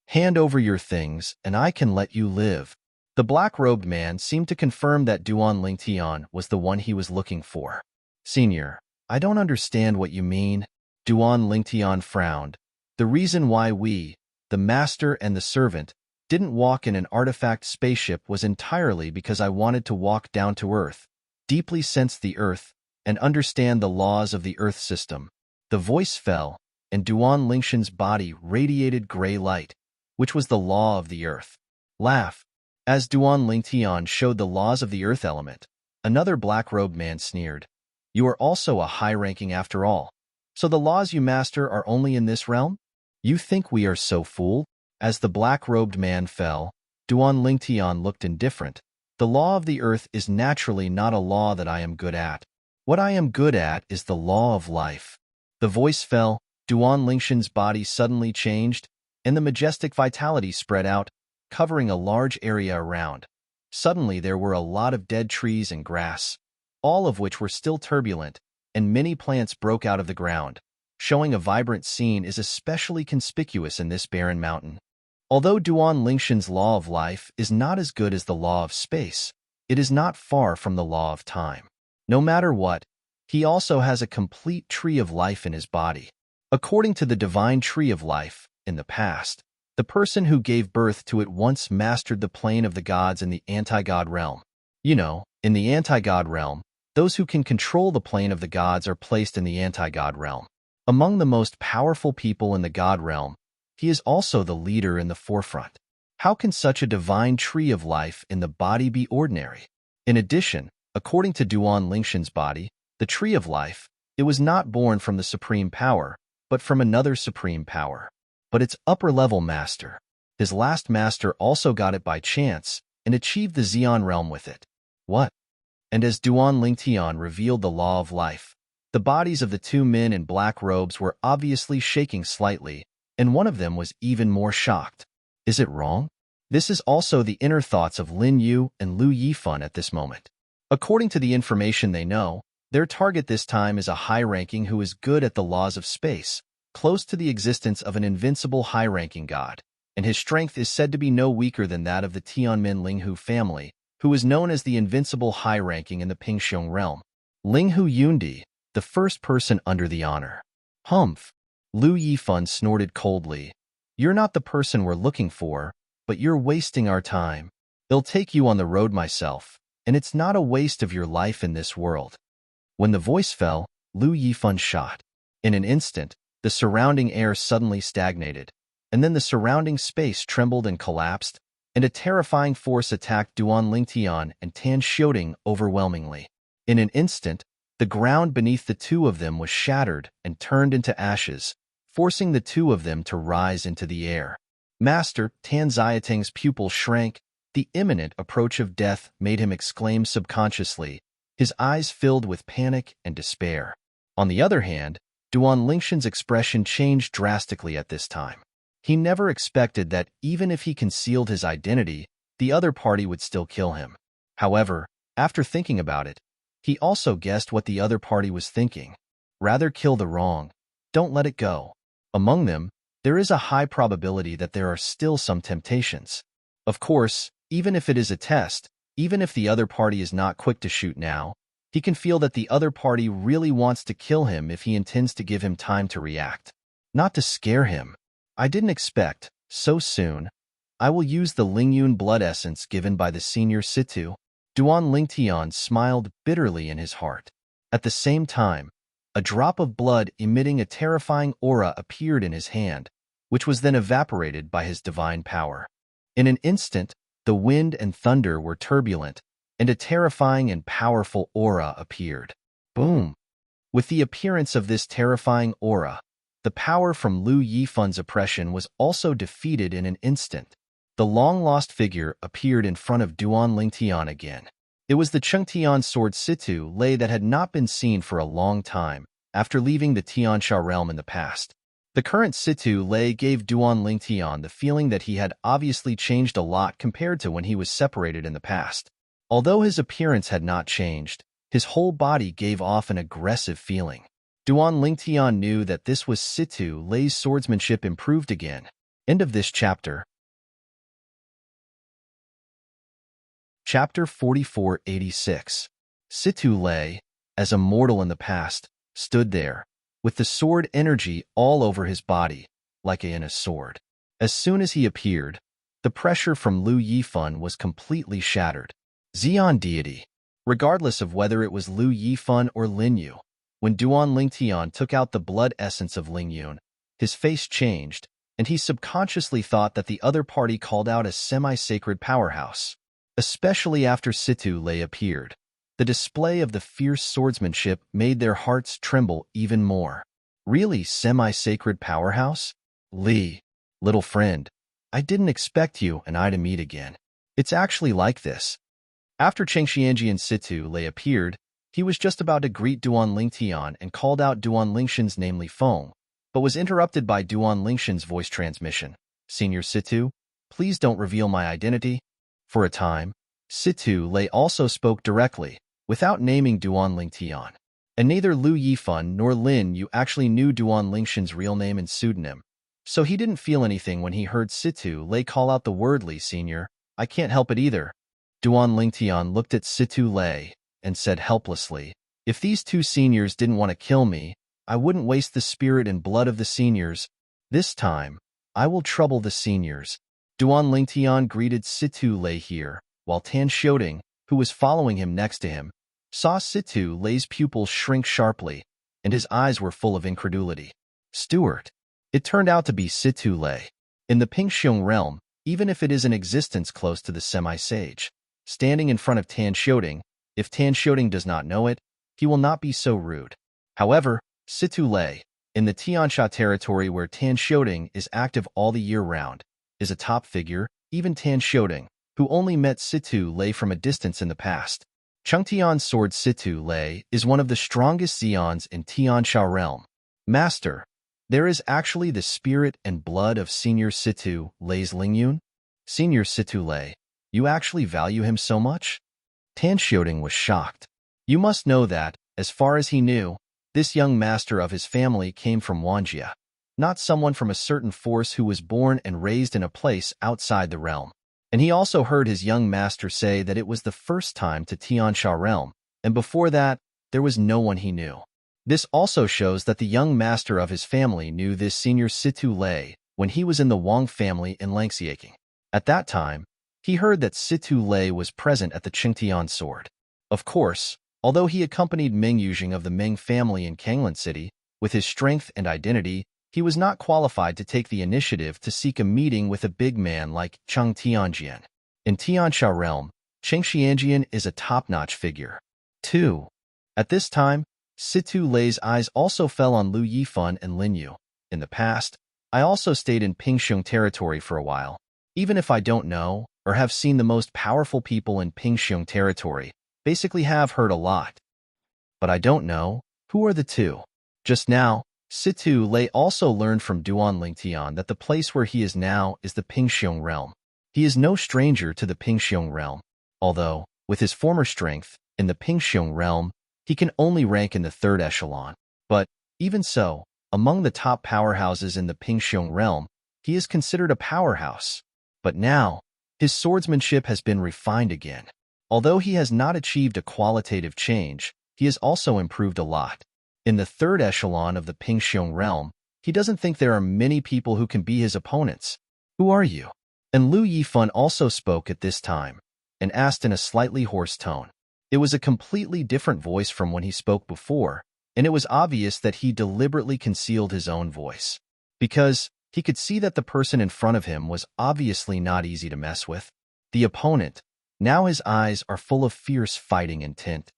Hand over your things, and I can let you live. The black-robed man seemed to confirm that Duan Lingtian was the one he was looking for. Senior, I don't understand what you mean. Duan Lingtian frowned. The reason why we, the master and the servant, didn't walk in an artifact spaceship was entirely because I wanted to walk down to Earth, deeply sense the Earth, and understand the laws of the Earth system. The voice fell, and Duan Lingshan's body radiated gray light, which was the law of the Earth. Laugh. As Duan Lingtian showed the laws of the Earth element, another black-robed man sneered. You are also a high-ranking after all. So the laws you master are only in this realm? You think we are so fooled? As the black-robed man fell, Duan Lingtian looked indifferent. The law of the Earth is naturally not a law that I am good at. What I am good at is the law of life. The voice fell, Duan Lingshan's body suddenly changed, and the majestic vitality spread out, covering a large area around. Suddenly there were a lot of dead trees and grass, all of which were still turbulent, and many plants broke out of the ground. Showing a vibrant scene is especially conspicuous in this barren mountain. Although Duan Lingshan's law of life is not as good as the law of space, it is not far from the law of time. No matter what, he also has a complete tree of life in his body. According to the divine tree of life, in the past, the person who gave birth to it once mastered the plane of the gods in the anti-god realm. You know, in the anti-god realm, those who can control the plane of the gods are placed in the anti-god realm. Among the most powerful people in the god realm, he is also the leader in the forefront. How can such a divine tree of life in the body be ordinary? In addition, according to Duan Lingshan's body, the tree of life, it was not born from the supreme power, but from another supreme power. But its upper-level master, his last master, also got it by chance and achieved the Xian realm with it. What? And as Duan Lingtian revealed the law of life, the bodies of the two men in black robes were obviously shaking slightly, and one of them was even more shocked. Is it wrong? This is also the inner thoughts of Lin Yu and Lu Yifan at this moment. According to the information they know, their target this time is a high-ranking who is good at the laws of space, close to the existence of an invincible high-ranking god, and his strength is said to be no weaker than that of the Tianmin Linghu family, who is known as the invincible high-ranking in the Pingxiong realm. Linghu Yundi, the first person under the honor. Humph. Lu Yifan snorted coldly. You're not the person we're looking for, but you're wasting our time. I'll take you on the road myself, and it's not a waste of your life in this world. When the voice fell, Lu Yifan shot. In an instant, the surrounding air suddenly stagnated, and then the surrounding space trembled and collapsed, and a terrifying force attacked Duan Lingtian and Tan Xiaoding overwhelmingly. In an instant, the ground beneath the two of them was shattered and turned into ashes, forcing the two of them to rise into the air. Master Tan Xiaoting's pupil shrank. The imminent approach of death made him exclaim subconsciously, his eyes filled with panic and despair. On the other hand, Duan Lingshan's expression changed drastically at this time. He never expected that even if he concealed his identity, the other party would still kill him. However, after thinking about it, he also guessed what the other party was thinking. Rather kill the wrong. Don't let it go. Among them, there is a high probability that there are still some temptations. Of course, even if it is a test, even if the other party is not quick to shoot now, he can feel that the other party really wants to kill him if he intends to give him time to react. Not to scare him. I didn't expect, so soon. I will use the Lingyun blood essence given by the senior Situ. Duan Lingtian smiled bitterly in his heart. At the same time, a drop of blood emitting a terrifying aura appeared in his hand, which was then evaporated by his divine power. In an instant, the wind and thunder were turbulent, and a terrifying and powerful aura appeared. Boom! With the appearance of this terrifying aura, the power from Lu Yifan's oppression was also defeated in an instant. The long-lost figure appeared in front of Duan Lingtian again. It was the Chengtian sword Situ Lei that had not been seen for a long time, after leaving the Tiansha realm in the past. The current Situ Lei gave Duan Lingtian the feeling that he had obviously changed a lot compared to when he was separated in the past. Although his appearance had not changed, his whole body gave off an aggressive feeling. Duan Lingtian knew that this was Situ Lei's swordsmanship improved again. End of this chapter. Chapter 4486. Situ Lei, as a mortal in the past, stood there, with the sword energy all over his body, like in a sword. As soon as he appeared, the pressure from Lu Yifan was completely shattered. Xian deity. Regardless of whether it was Lu Yifan or Lin Yu, when Duan Lingtian took out the blood essence of Ling Yun, his face changed, and he subconsciously thought that the other party called out a semi-sacred powerhouse. Especially after Situ Lei appeared, the display of the fierce swordsmanship made their hearts tremble even more. Really semi-sacred powerhouse? Li, little friend, I didn't expect you and I to meet again. It's actually like this. After Chengxianji and Situ Lei appeared, he was just about to greet Duan Lingtian and called out Duan Lingshan's namely Feng, but was interrupted by Duan Lingshan's voice transmission. Senior Situ, please don't reveal my identity. For a time, Situ Lei also spoke directly, without naming Duan Lingtian. And neither Lu Yifan nor Lin Yu actually knew Duan Lingshan's real name and pseudonym, so he didn't feel anything when he heard Situ Lei call out the word Li Senior. I can't help it either. Duan Lingtian looked at Situ Lei and said helplessly, if these two seniors didn't want to kill me, I wouldn't waste the spirit and blood of the seniors. This time, I will trouble the seniors. Duan Lingtian greeted Situ Lei here, while Tan Xiaoding, who was following him next to him, saw Situ Lei's pupils shrink sharply, and his eyes were full of incredulity. Steward. It turned out to be Situ Lei. In the Pingxiong realm, even if it is in existence close to the semi-sage, standing in front of Tan Xiaoding, if Tan Xiaoding does not know it, he will not be so rude. However, Situ Lei, in the Tiansha territory where Tan Xiaoding is active all the year round, is a top figure. Even Tan Xiaoding, who only met Situ Lei from a distance in the past. Chengtian's sword Situ Lei is one of the strongest Xians in Tiansha realm. Master, there is actually the spirit and blood of Senior Situ Lei's Lingyun? Senior Situ Lei, you actually value him so much? Tan Xiaoding was shocked. You must know that, as far as he knew, this young master of his family came from Wanjia, not someone from a certain force who was born and raised in a place outside the realm. And he also heard his young master say that it was the first time to Tiansha realm, and before that, there was no one he knew. This also shows that the young master of his family knew this Senior Situ Lei when he was in the Wang family in Langxiaking. At that time, he heard that Situ Lei was present at the Qingtian sword. Of course, although he accompanied Ming Yuzhing of the Ming family in Kanglan City, with his strength and identity, he was not qualified to take the initiative to seek a meeting with a big man like Cheng Tianjian. In Tiansha realm, Cheng Xianjian is a top-notch figure. 2. At this time, Situ Lei's eyes also fell on Lu Yifan and Lin Yu. In the past, I also stayed in Pingxiong territory for a while. Even if I don't know or have seen the most powerful people in Pingxiong territory, basically have heard a lot. But I don't know, who are the two? Just now, Situ Lei also learned from Duan Lingtian that the place where he is now is the Pingxiong realm. He is no stranger to the Pingxiong realm, although, with his former strength, in the Pingxiong realm, he can only rank in the 3rd echelon. But, even so, among the top powerhouses in the Pingxiong realm, he is considered a powerhouse. But now, his swordsmanship has been refined again. Although he has not achieved a qualitative change, he has also improved a lot. In the 3rd echelon of the Pingxiong realm, he doesn't think there are many people who can be his opponents. Who are you? And Lu Yifan also spoke at this time, and asked in a slightly hoarse tone. It was a completely different voice from when he spoke before, and it was obvious that he deliberately concealed his own voice. Because he could see that the person in front of him was obviously not easy to mess with. The opponent. Now his eyes are full of fierce fighting intent.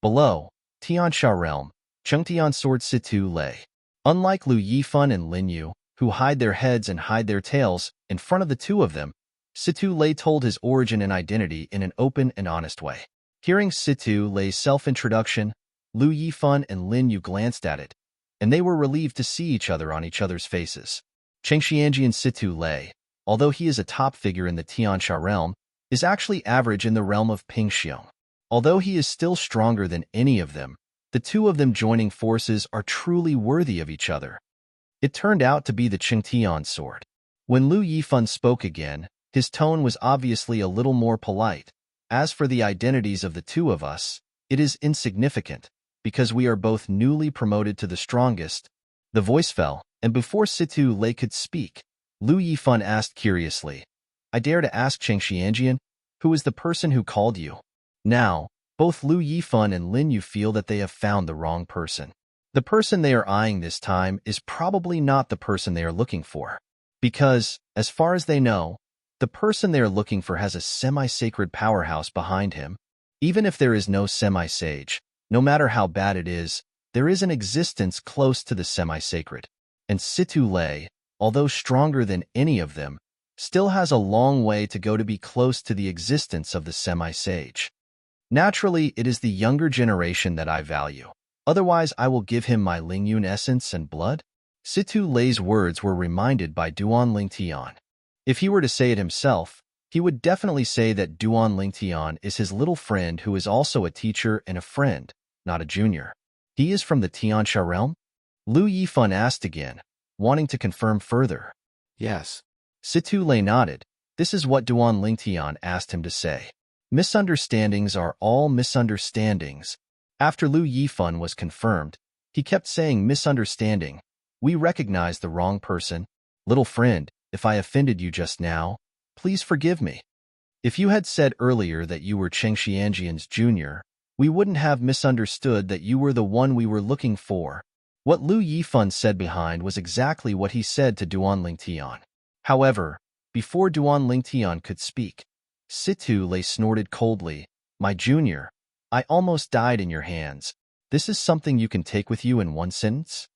Below, Tiansha realm, Chengtian sword Situ Lei. Unlike Lu Yifan and Lin Yu, who hide their heads and hide their tails, in front of the two of them, Situ Lei told his origin and identity in an open and honest way. Hearing Situ Lei's self-introduction, Lu Yifan and Lin Yu glanced at it, and they were relieved to see each other on each other's faces. Cheng Xianjian Situ Lei, although he is a top figure in the Tiansha realm, is actually average in the realm of Pingxiong. Although he is still stronger than any of them, the two of them joining forces are truly worthy of each other. It turned out to be the Qingtian sword. When Lu Yifan spoke again, his tone was obviously a little more polite. As for the identities of the two of us, it is insignificant, because we are both newly promoted to the strongest. The voice fell, and before Situ Lei could speak, Lu Yifan asked curiously, I dare to ask Cheng Xianjian, who is the person who called you? Now, both Lu Yifan and Lin Yu feel that they have found the wrong person. The person they are eyeing this time is probably not the person they are looking for. Because, as far as they know, the person they are looking for has a semi-sacred powerhouse behind him. Even if there is no semi-sage, no matter how bad it is, there is an existence close to the semi-sacred. And Situ Lei, although stronger than any of them, still has a long way to go to be close to the existence of the semi-sage. Naturally, it is the younger generation that I value. Otherwise, I will give him my Lingyun essence and blood. Situ Lei's words were reminded by Duan Lingtian. If he were to say it himself, he would definitely say that Duan Lingtian is his little friend who is also a teacher and a friend, not a junior. He is from the Tiansha realm? Lu Yifan asked again, wanting to confirm further. Yes. Situ Lei nodded. This is what Duan Lingtian asked him to say. Misunderstandings are all misunderstandings. After Lu Yifan was confirmed, he kept saying misunderstanding. We recognize the wrong person. Little friend, if I offended you just now, please forgive me. If you had said earlier that you were Cheng Xianjian's junior, we wouldn't have misunderstood that you were the one we were looking for. What Lu Yifan said behind was exactly what he said to Duan Lingtian. However, before Duan Lingtian could speak, Situ Lei snorted coldly, "My junior, I almost died in your hands. This is something you can take with you in one sentence?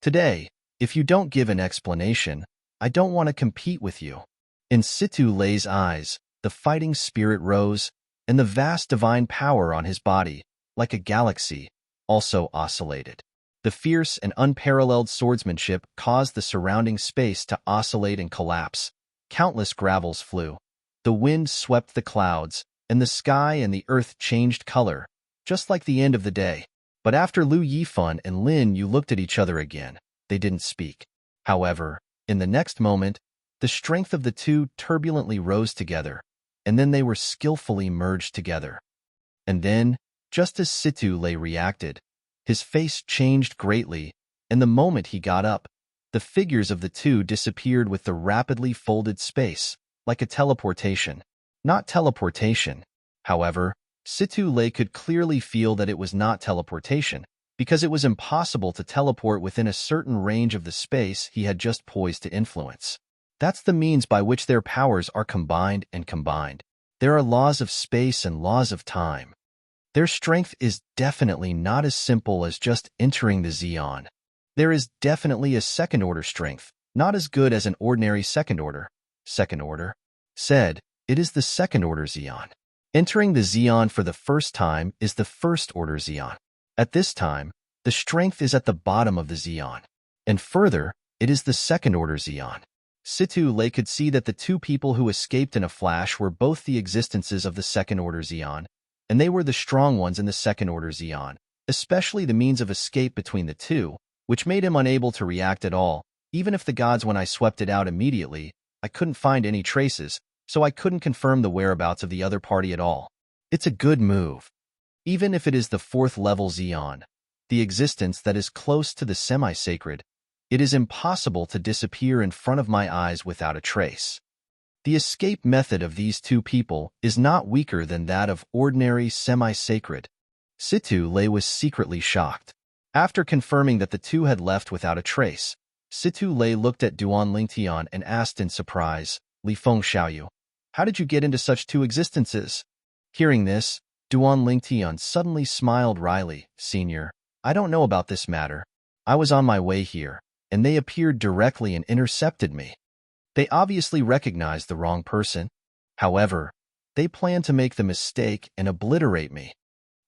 Today, if you don't give an explanation, I don't want to compete with you." In Situ Lei's eyes, the fighting spirit rose, and the vast divine power on his body, like a galaxy, also oscillated. The fierce and unparalleled swordsmanship caused the surrounding space to oscillate and collapse. Countless gravels flew. The wind swept the clouds, and the sky and the earth changed color, just like the end of the day. But after Lu Yifan and Lin Yu looked at each other again, they didn't speak. However, in the next moment, the strength of the two turbulently rose together, and then they were skillfully merged together. And then, just as Situ Lei reacted, his face changed greatly, and the moment he got up, the figures of the two disappeared with the rapidly folded space, like a teleportation. Not teleportation. However, Situ Lei could clearly feel that it was not teleportation, because it was impossible to teleport within a certain range of the space he had just poised to influence. That's the means by which their powers are combined and combined. There are laws of space and laws of time. Their strength is definitely not as simple as just entering the Xeon. There is definitely a second-order strength, not as good as an ordinary second-order. Second-order? Said, it is the second-order Xeon. Entering the Xeon for the first time is the first-order Xeon. At this time, the strength is at the bottom of the Xeon. And further, it is the second-order Xeon. Situ Lei could see that the two people who escaped in a flash were both the existences of the second-order Xeon, and they were the strong ones in the second-order Xeon, especially the means of escape between the two, which made him unable to react at all. Even if the gods, when I swept it out immediately, I couldn't find any traces, so I couldn't confirm the whereabouts of the other party at all. It's a good move. Even if it is the fourth-level Xeon, the existence that is close to the semi-sacred, it is impossible to disappear in front of my eyes without a trace. The escape method of these two people is not weaker than that of ordinary semi-sacred. Situ Lei was secretly shocked. After confirming that the two had left without a trace, Situ Lei looked at Duan Lingtian and asked in surprise, "Li Feng Xiaoyu, how did you get into such two existences?" Hearing this, Duan Lingtian suddenly smiled wryly. "Senior, I don't know about this matter. I was on my way here, and they appeared directly and intercepted me. They obviously recognized the wrong person. However, they plan to make the mistake and obliterate me.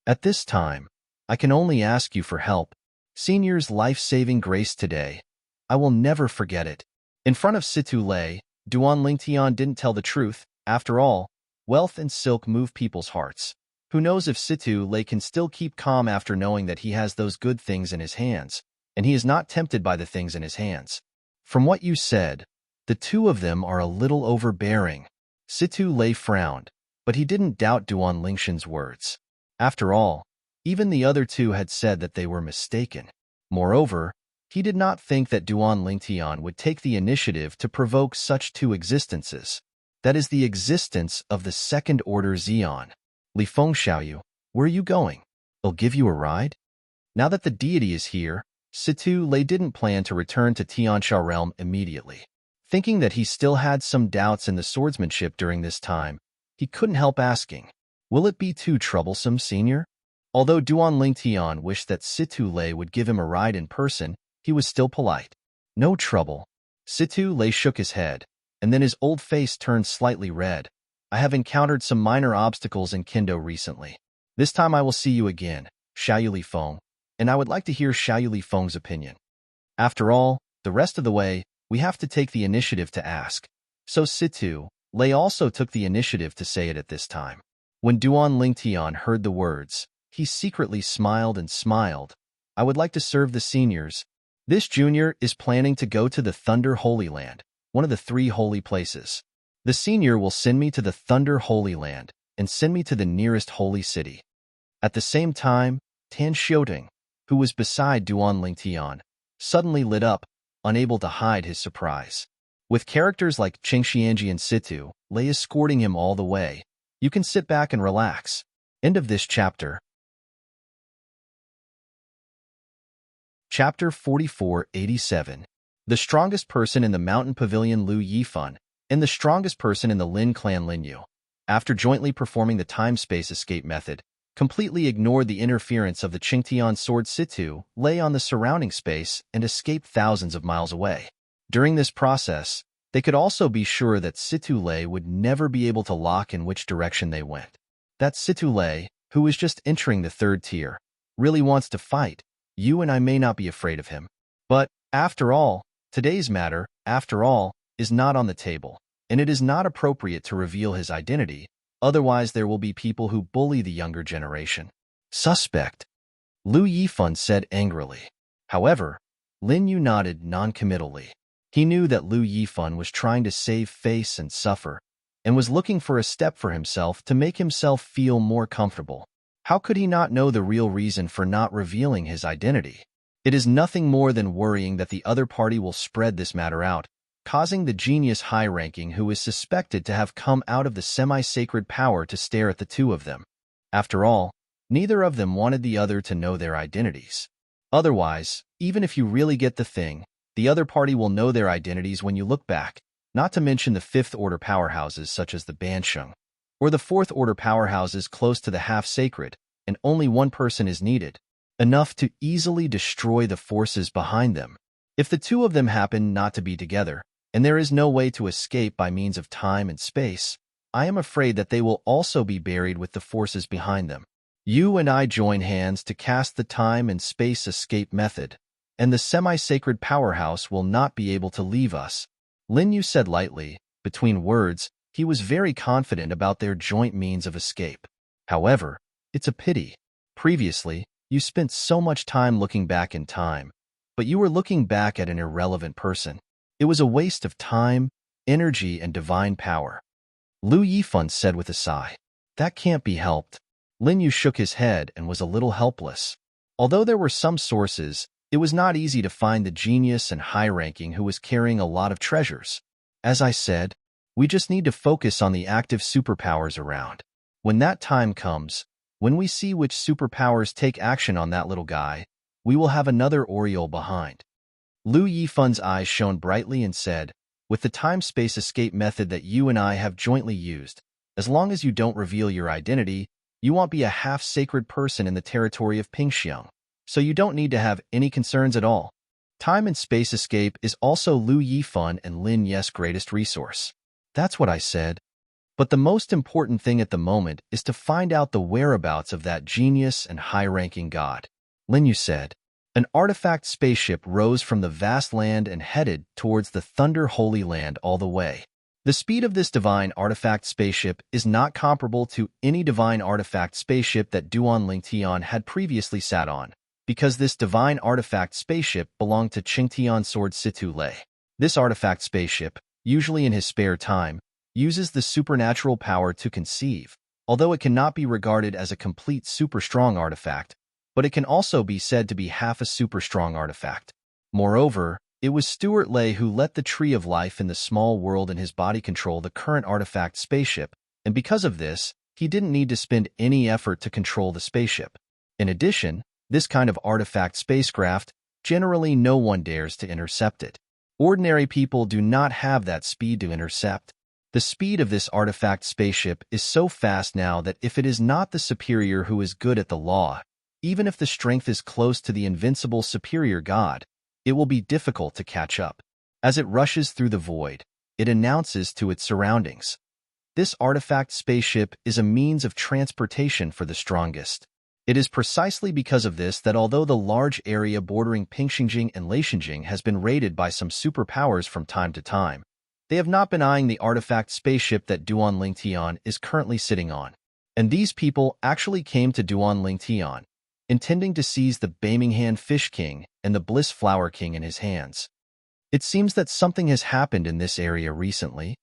At this time, I can only ask you for help. Senior's life-saving grace today. I will never forget it." In front of Situ Lei, Duan Lingtian didn't tell the truth. After all, wealth and silk move people's hearts. Who knows if Situ Lei can still keep calm after knowing that he has those good things in his hands, and he is not tempted by the things in his hands. From what you said, the two of them are a little overbearing. Situ Lei frowned, but he didn't doubt Duan Lingshan's words. After all, even the other two had said that they were mistaken. Moreover, he did not think that Duan Lingtian would take the initiative to provoke such two existences. That is the existence of the second-order Xeon. "Li Feng Xiaoyu, where are you going? I'll give you a ride?" Now that the deity is here, Situ Lei didn't plan to return to Tiansha realm immediately. Thinking that he still had some doubts in the swordsmanship during this time, he couldn't help asking, "Will it be too troublesome, senior?" Although Duan Lingtian wished that Situ Lei would give him a ride in person, he was still polite. "No trouble." Situ Lei shook his head, and then his old face turned slightly red. "I have encountered some minor obstacles in Kendo recently. This time I will see you again, Xiaoyu Li Feng, and I would like to hear Xiaoyu Li Feng's opinion. After all, the rest of the way, we have to take the initiative to ask." So Situ Lei also took the initiative to say it at this time. When Duan Lingtian heard the words, he secretly smiled and smiled. "I would like to serve the seniors. This junior is planning to go to the Thunder Holy Land, one of the 3 holy places. The senior will send me to the Thunder Holy Land and send me to the nearest holy city." At the same time, Tan Xiaoting, who was beside Duan Lingtian, suddenly lit up, unable to hide his surprise. With characters like Qingxianji and Situ Lei escorting him all the way, you can sit back and relax. End of this chapter. Chapter 4487. The strongest person in the mountain pavilion Lu Yifan, and the strongest person in the Lin clan Lin Yu, after jointly performing the time-space escape method, completely ignored the interference of the Qingtian sword Situ, lay on the surrounding space, and escaped thousands of miles away. During this process, they could also be sure that Situ Lei would never be able to lock in which direction they went. That Situ Lei, who was just entering the third tier, really wants to fight. You and I may not be afraid of him. But, after all, today's matter, after all, is not on the table, and it is not appropriate to reveal his identity, otherwise there will be people who bully the younger generation. Suspect, Lu Yifan said angrily. However, Lin Yu nodded non-committally. He knew that Lu Yifan was trying to save face and suffer, and was looking for a step for himself to make himself feel more comfortable. How could he not know the real reason for not revealing his identity? It is nothing more than worrying that the other party will spread this matter out, causing the genius high-ranking who is suspected to have come out of the semi-sacred power to stare at the two of them. After all, neither of them wanted the other to know their identities. Otherwise, even if you really get the thing, the other party will know their identities when you look back, not to mention the fifth-order powerhouses such as the Bansheng, or the fourth-order powerhouses close to the half-sacred, and only one person is needed, enough to easily destroy the forces behind them. If the two of them happen not to be together, and there is no way to escape by means of time and space, I am afraid that they will also be buried with the forces behind them. You and I join hands to cast the time and space escape method, and the semi-sacred powerhouse will not be able to leave us. Lin Yu said lightly. Between words, he was very confident about their joint means of escape. However, it's a pity. Previously, you spent so much time looking back in time, but you were looking back at an irrelevant person. It was a waste of time, energy, and divine power. Lu Yifan said with a sigh. That can't be helped. Lin Yu shook his head and was a little helpless. Although there were some sources, it was not easy to find the genius and high-ranking who was carrying a lot of treasures. As I said, we just need to focus on the active superpowers around. When that time comes, when we see which superpowers take action on that little guy, we will have another Oriole behind. Lu Yifan's eyes shone brightly and said, with the time-space escape method that you and I have jointly used, as long as you don't reveal your identity, you won't be a half-sacred person in the territory of Pingxiang, so you don't need to have any concerns at all. Time and space escape is also Lu Yifan and Lin Ye's greatest resource. That's what I said. But the most important thing at the moment is to find out the whereabouts of that genius and high-ranking god. Lin Yu said. An artifact spaceship rose from the vast land and headed towards the Thunder Holy Land all the way. The speed of this divine artifact spaceship is not comparable to any divine artifact spaceship that Duan Lingtian had previously sat on, because this divine artifact spaceship belonged to Qingtian sword Situ Lei. This artifact spaceship, usually in his spare time, uses the supernatural power to conceive, although it cannot be regarded as a complete super-strong artifact, but it can also be said to be half a super-strong artifact. Moreover, it was Stuart Lei who let the Tree of Life in the small world in his body control the current artifact spaceship, and because of this, he didn't need to spend any effort to control the spaceship. In addition, this kind of artifact spacecraft, generally no one dares to intercept it. Ordinary people do not have that speed to intercept. The speed of this artifact spaceship is so fast now that if it is not the superior who is good at the law, even if the strength is close to the invincible superior god, it will be difficult to catch up. As it rushes through the void, it announces to its surroundings. This artifact spaceship is a means of transportation for the strongest. It is precisely because of this that although the large area bordering Pingxingjing and Leishangjing has been raided by some superpowers from time to time, they have not been eyeing the artifact spaceship that Duan Lingtian is currently sitting on. And these people actually came to Duan Lingtian, intending to seize the Baminghan Fish King and the Bliss Flower King in his hands. It seems that something has happened in this area recently.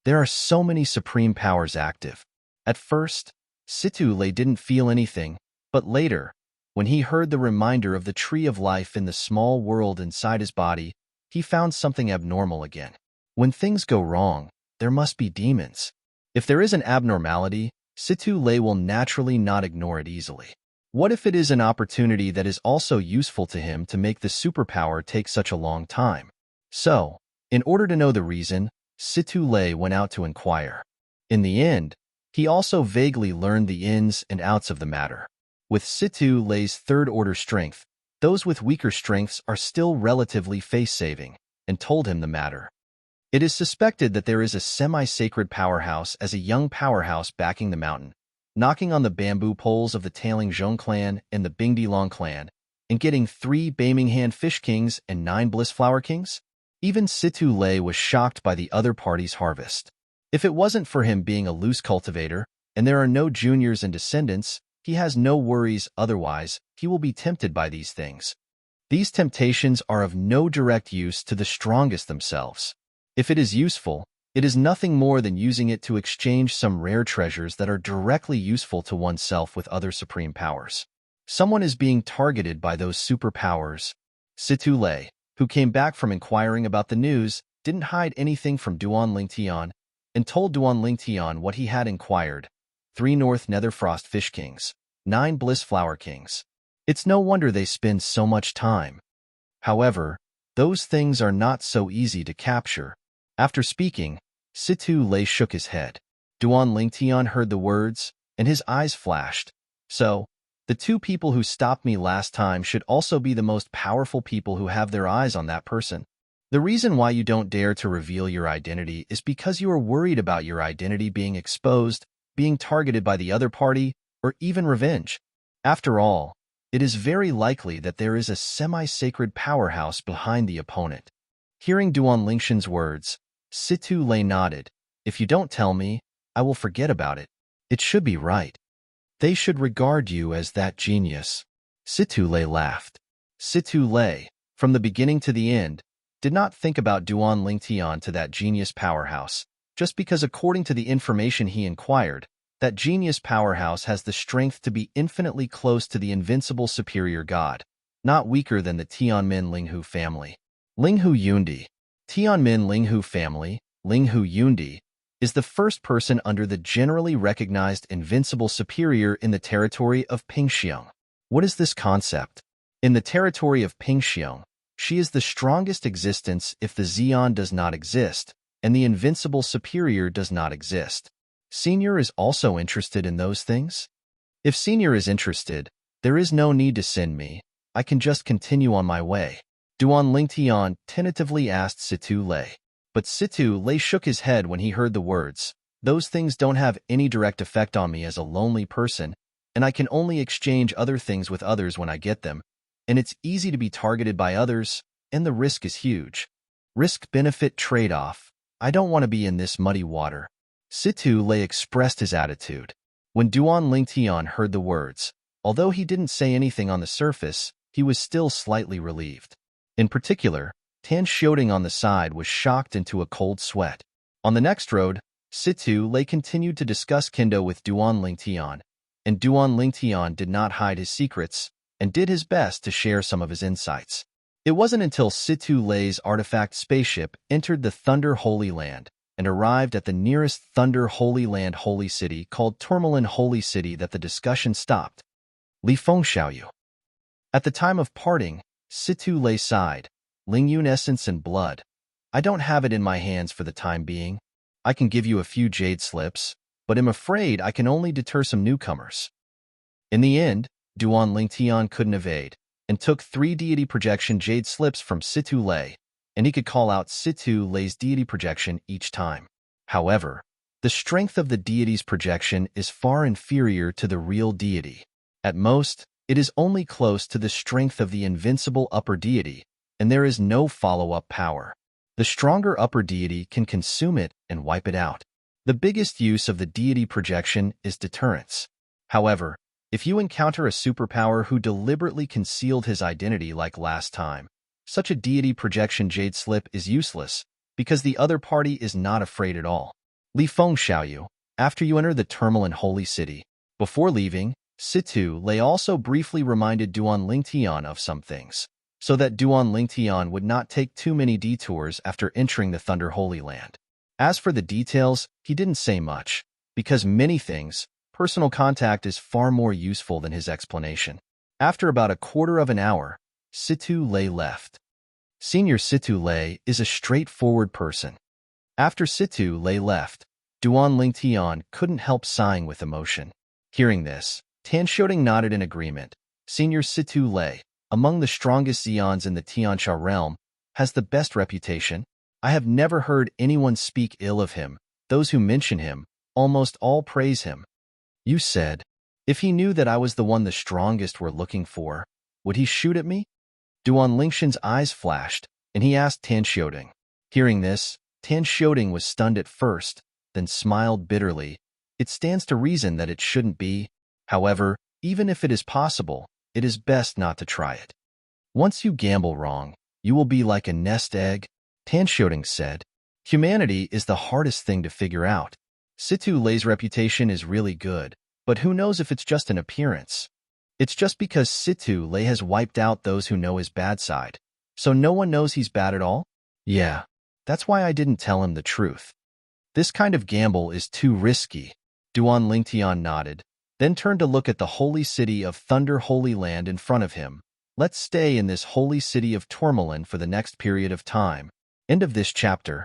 There are so many supreme powers active. At first, Situ Lei didn't feel anything, but later, when he heard the reminder of the Tree of Life in the small world inside his body, he found something abnormal again. When things go wrong, there must be demons. If there is an abnormality, Situ Lei will naturally not ignore it easily. What if it is an opportunity that is also useful to him to make the superpower take such a long time? So, in order to know the reason, Situ Lei went out to inquire. In the end, he also vaguely learned the ins and outs of the matter. With Situ Lei's third-order strength, those with weaker strengths are still relatively face-saving, and told him the matter. It is suspected that there is a semi-sacred powerhouse as a young powerhouse backing the mountain, knocking on the bamboo poles of the Tailing Zhong clan and the Bingdi Long clan, and getting 3 Baminghand Fish Kings and 9 Bliss Flower Kings? Even Situ Lei was shocked by the other party's harvest. If it wasn't for him being a loose cultivator, and there are no juniors and descendants, he has no worries otherwise, he will be tempted by these things. These temptations are of no direct use to the strongest themselves. If it is useful, it is nothing more than using it to exchange some rare treasures that are directly useful to oneself with other supreme powers. Someone is being targeted by those superpowers. Situ Lei, who came back from inquiring about the news, didn't hide anything from Duan Lingtian, and told Duan Lingtian what he had inquired: 3 North Netherfrost Fish Kings, 9 Bliss Flower Kings. It's no wonder they spend so much time. However, those things are not so easy to capture. After speaking, Situ Lei shook his head. Duan Lingtian heard the words, and his eyes flashed. So, the 2 people who stopped me last time should also be the most powerful people who have their eyes on that person. The reason why you don't dare to reveal your identity is because you are worried about your identity being exposed, being targeted by the other party, or even revenge. After all, it is very likely that there is a semi-sacred powerhouse behind the opponent. Hearing Duan Lingshan's words, Situ Lei nodded. If you don't tell me, I will forget about it. It should be right. They should regard you as that genius. Situ Lei laughed. Situ Lei, from the beginning to the end, did not think about Duan Lingtian to that genius powerhouse, just because according to the information he inquired, that genius powerhouse has the strength to be infinitely close to the invincible superior god, not weaker than the Tianmin Linghu family. Linghu Yundi. Tianmin Linghu family, Linghu Yundi, is the first person under the generally recognized invincible superior in the territory of Pingxiang. What is this concept? In the territory of Pingxiang, she is the strongest existence if the Xian does not exist, and the invincible superior does not exist. Senior is also interested in those things? If Senior is interested, there is no need to send me. I can just continue on my way. Duan Lingtian tentatively asked Situ Lei. But Situ Lei shook his head when he heard the words. Those things don't have any direct effect on me as a lonely person, and I can only exchange other things with others when I get them, and it's easy to be targeted by others, and the risk is huge. Risk-benefit trade-off. I don't want to be in this muddy water. Situ Lei expressed his attitude. When Duan Lingtian heard the words, although he didn't say anything on the surface, he was still slightly relieved. In particular, Tan Xiaoding on the side was shocked into a cold sweat. On the next road, Situ Lei continued to discuss Kendo with Duan Lingtian, and Duan Lingtian did not hide his secrets and did his best to share some of his insights. It wasn't until Situ Lei's artifact spaceship entered the Thunder Holy Land and arrived at the nearest Thunder Holy Land holy city called Tourmaline Holy City that the discussion stopped. Li Feng Xiaoyu. At the time of parting, Situ Lei sighed. Lingyun essence and blood. I don't have it in my hands for the time being. I can give you a few jade slips, but am afraid I can only deter some newcomers. In the end, Duan Lingtian couldn't evade, and took 3 deity projection jade slips from Situ Lei, and he could call out Situ Lei's deity projection each time. However, the strength of the deity's projection is far inferior to the real deity. At most, it is only close to the strength of the invincible upper deity, and there is no follow-up power. The stronger upper deity can consume it and wipe it out. The biggest use of the deity projection is deterrence. However, if you encounter a superpower who deliberately concealed his identity like last time, such a deity projection jade slip is useless because the other party is not afraid at all. Li Feng Xiaoyu, after you enter the Tourmaline Holy City, before leaving, Situ Lei also briefly reminded Duan Lingtian of some things, so that Duan Lingtian would not take too many detours after entering the Thunder Holy Land. As for the details, he didn't say much, because many things, Personal contact is far more useful than his explanation. After about a quarter of an hour, Situ Lei left. Senior Situ Lei is a straightforward person. After Situ Lei left, Duan Lingtian couldn't help sighing with emotion. Hearing this, Tan Shouting nodded in agreement. Senior Situ Lei, among the strongest Xians in the Tianxia realm, has the best reputation. I have never heard anyone speak ill of him. Those who mention him, almost all praise him. You said, if he knew that I was the one the strongest were looking for, would he shoot at me? Duan Lingxian's eyes flashed, and he asked Tan Shouting. Hearing this, Tan Shouting was stunned at first, then smiled bitterly. It stands to reason that it shouldn't be. However, even if it is possible, it is best not to try it. Once you gamble wrong, you will be like a nest egg, Tan Shouting said. Humanity is the hardest thing to figure out. Situ Lei's reputation is really good, but who knows if it's just an appearance? It's just because Situ Lei has wiped out those who know his bad side, so no one knows he's bad at all? Yeah, that's why I didn't tell him the truth. This kind of gamble is too risky. Duan Lingtian nodded, then turned to look at the holy city of Thunder Holy Land in front of him. Let's stay in this holy city of Tourmaline for the next period of time. End of this chapter.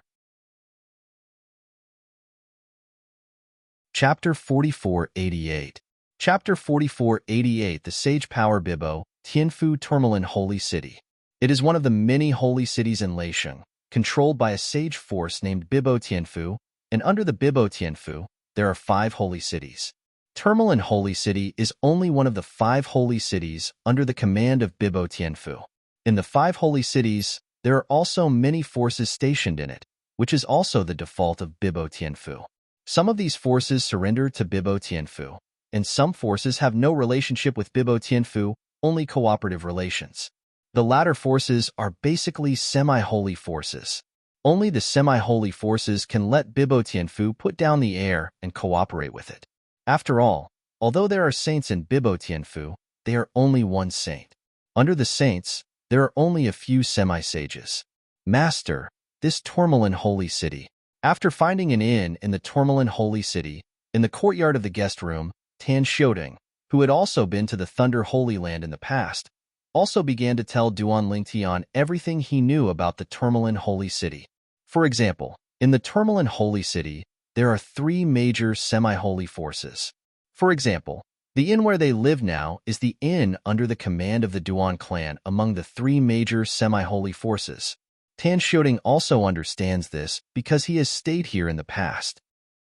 Chapter 4488. Chapter 4488. The Sage Power Bibo, Tianfu Tourmaline Holy City. It is one of the many holy cities in Leisheng, controlled by a sage force named Bibo Tianfu, and under the Bibo Tianfu, there are 5 holy cities. Tourmaline Holy City is only one of the 5 holy cities under the command of Bibo Tianfu. In the 5 holy cities, there are also many forces stationed in it, which is also the default of Bibo Tianfu. Some of these forces surrender to Bibo Tianfu, and some forces have no relationship with Bibo Tianfu, only cooperative relations. The latter forces are basically semi-holy forces. Only the semi-holy forces can let Bibo Tianfu put down the air and cooperate with it. After all, although there are saints in Bibo Tianfu, they are only one saint. Under the saints, there are only a few semi-sages. Master, this Tourmaline Holy City. After finding an inn in the Tourmaline Holy City, in the courtyard of the guest room, Tan Shouting, who had also been to the Thunder Holy Land in the past, also began to tell Duan Lingtian everything he knew about the Tourmaline Holy City. For example, in the Tourmaline Holy City, there are 3 major semi-holy forces. For example, the inn where they live now is the inn under the command of the Duan clan among the 3 major semi-holy forces. Tan Shouting also understands this because he has stayed here in the past.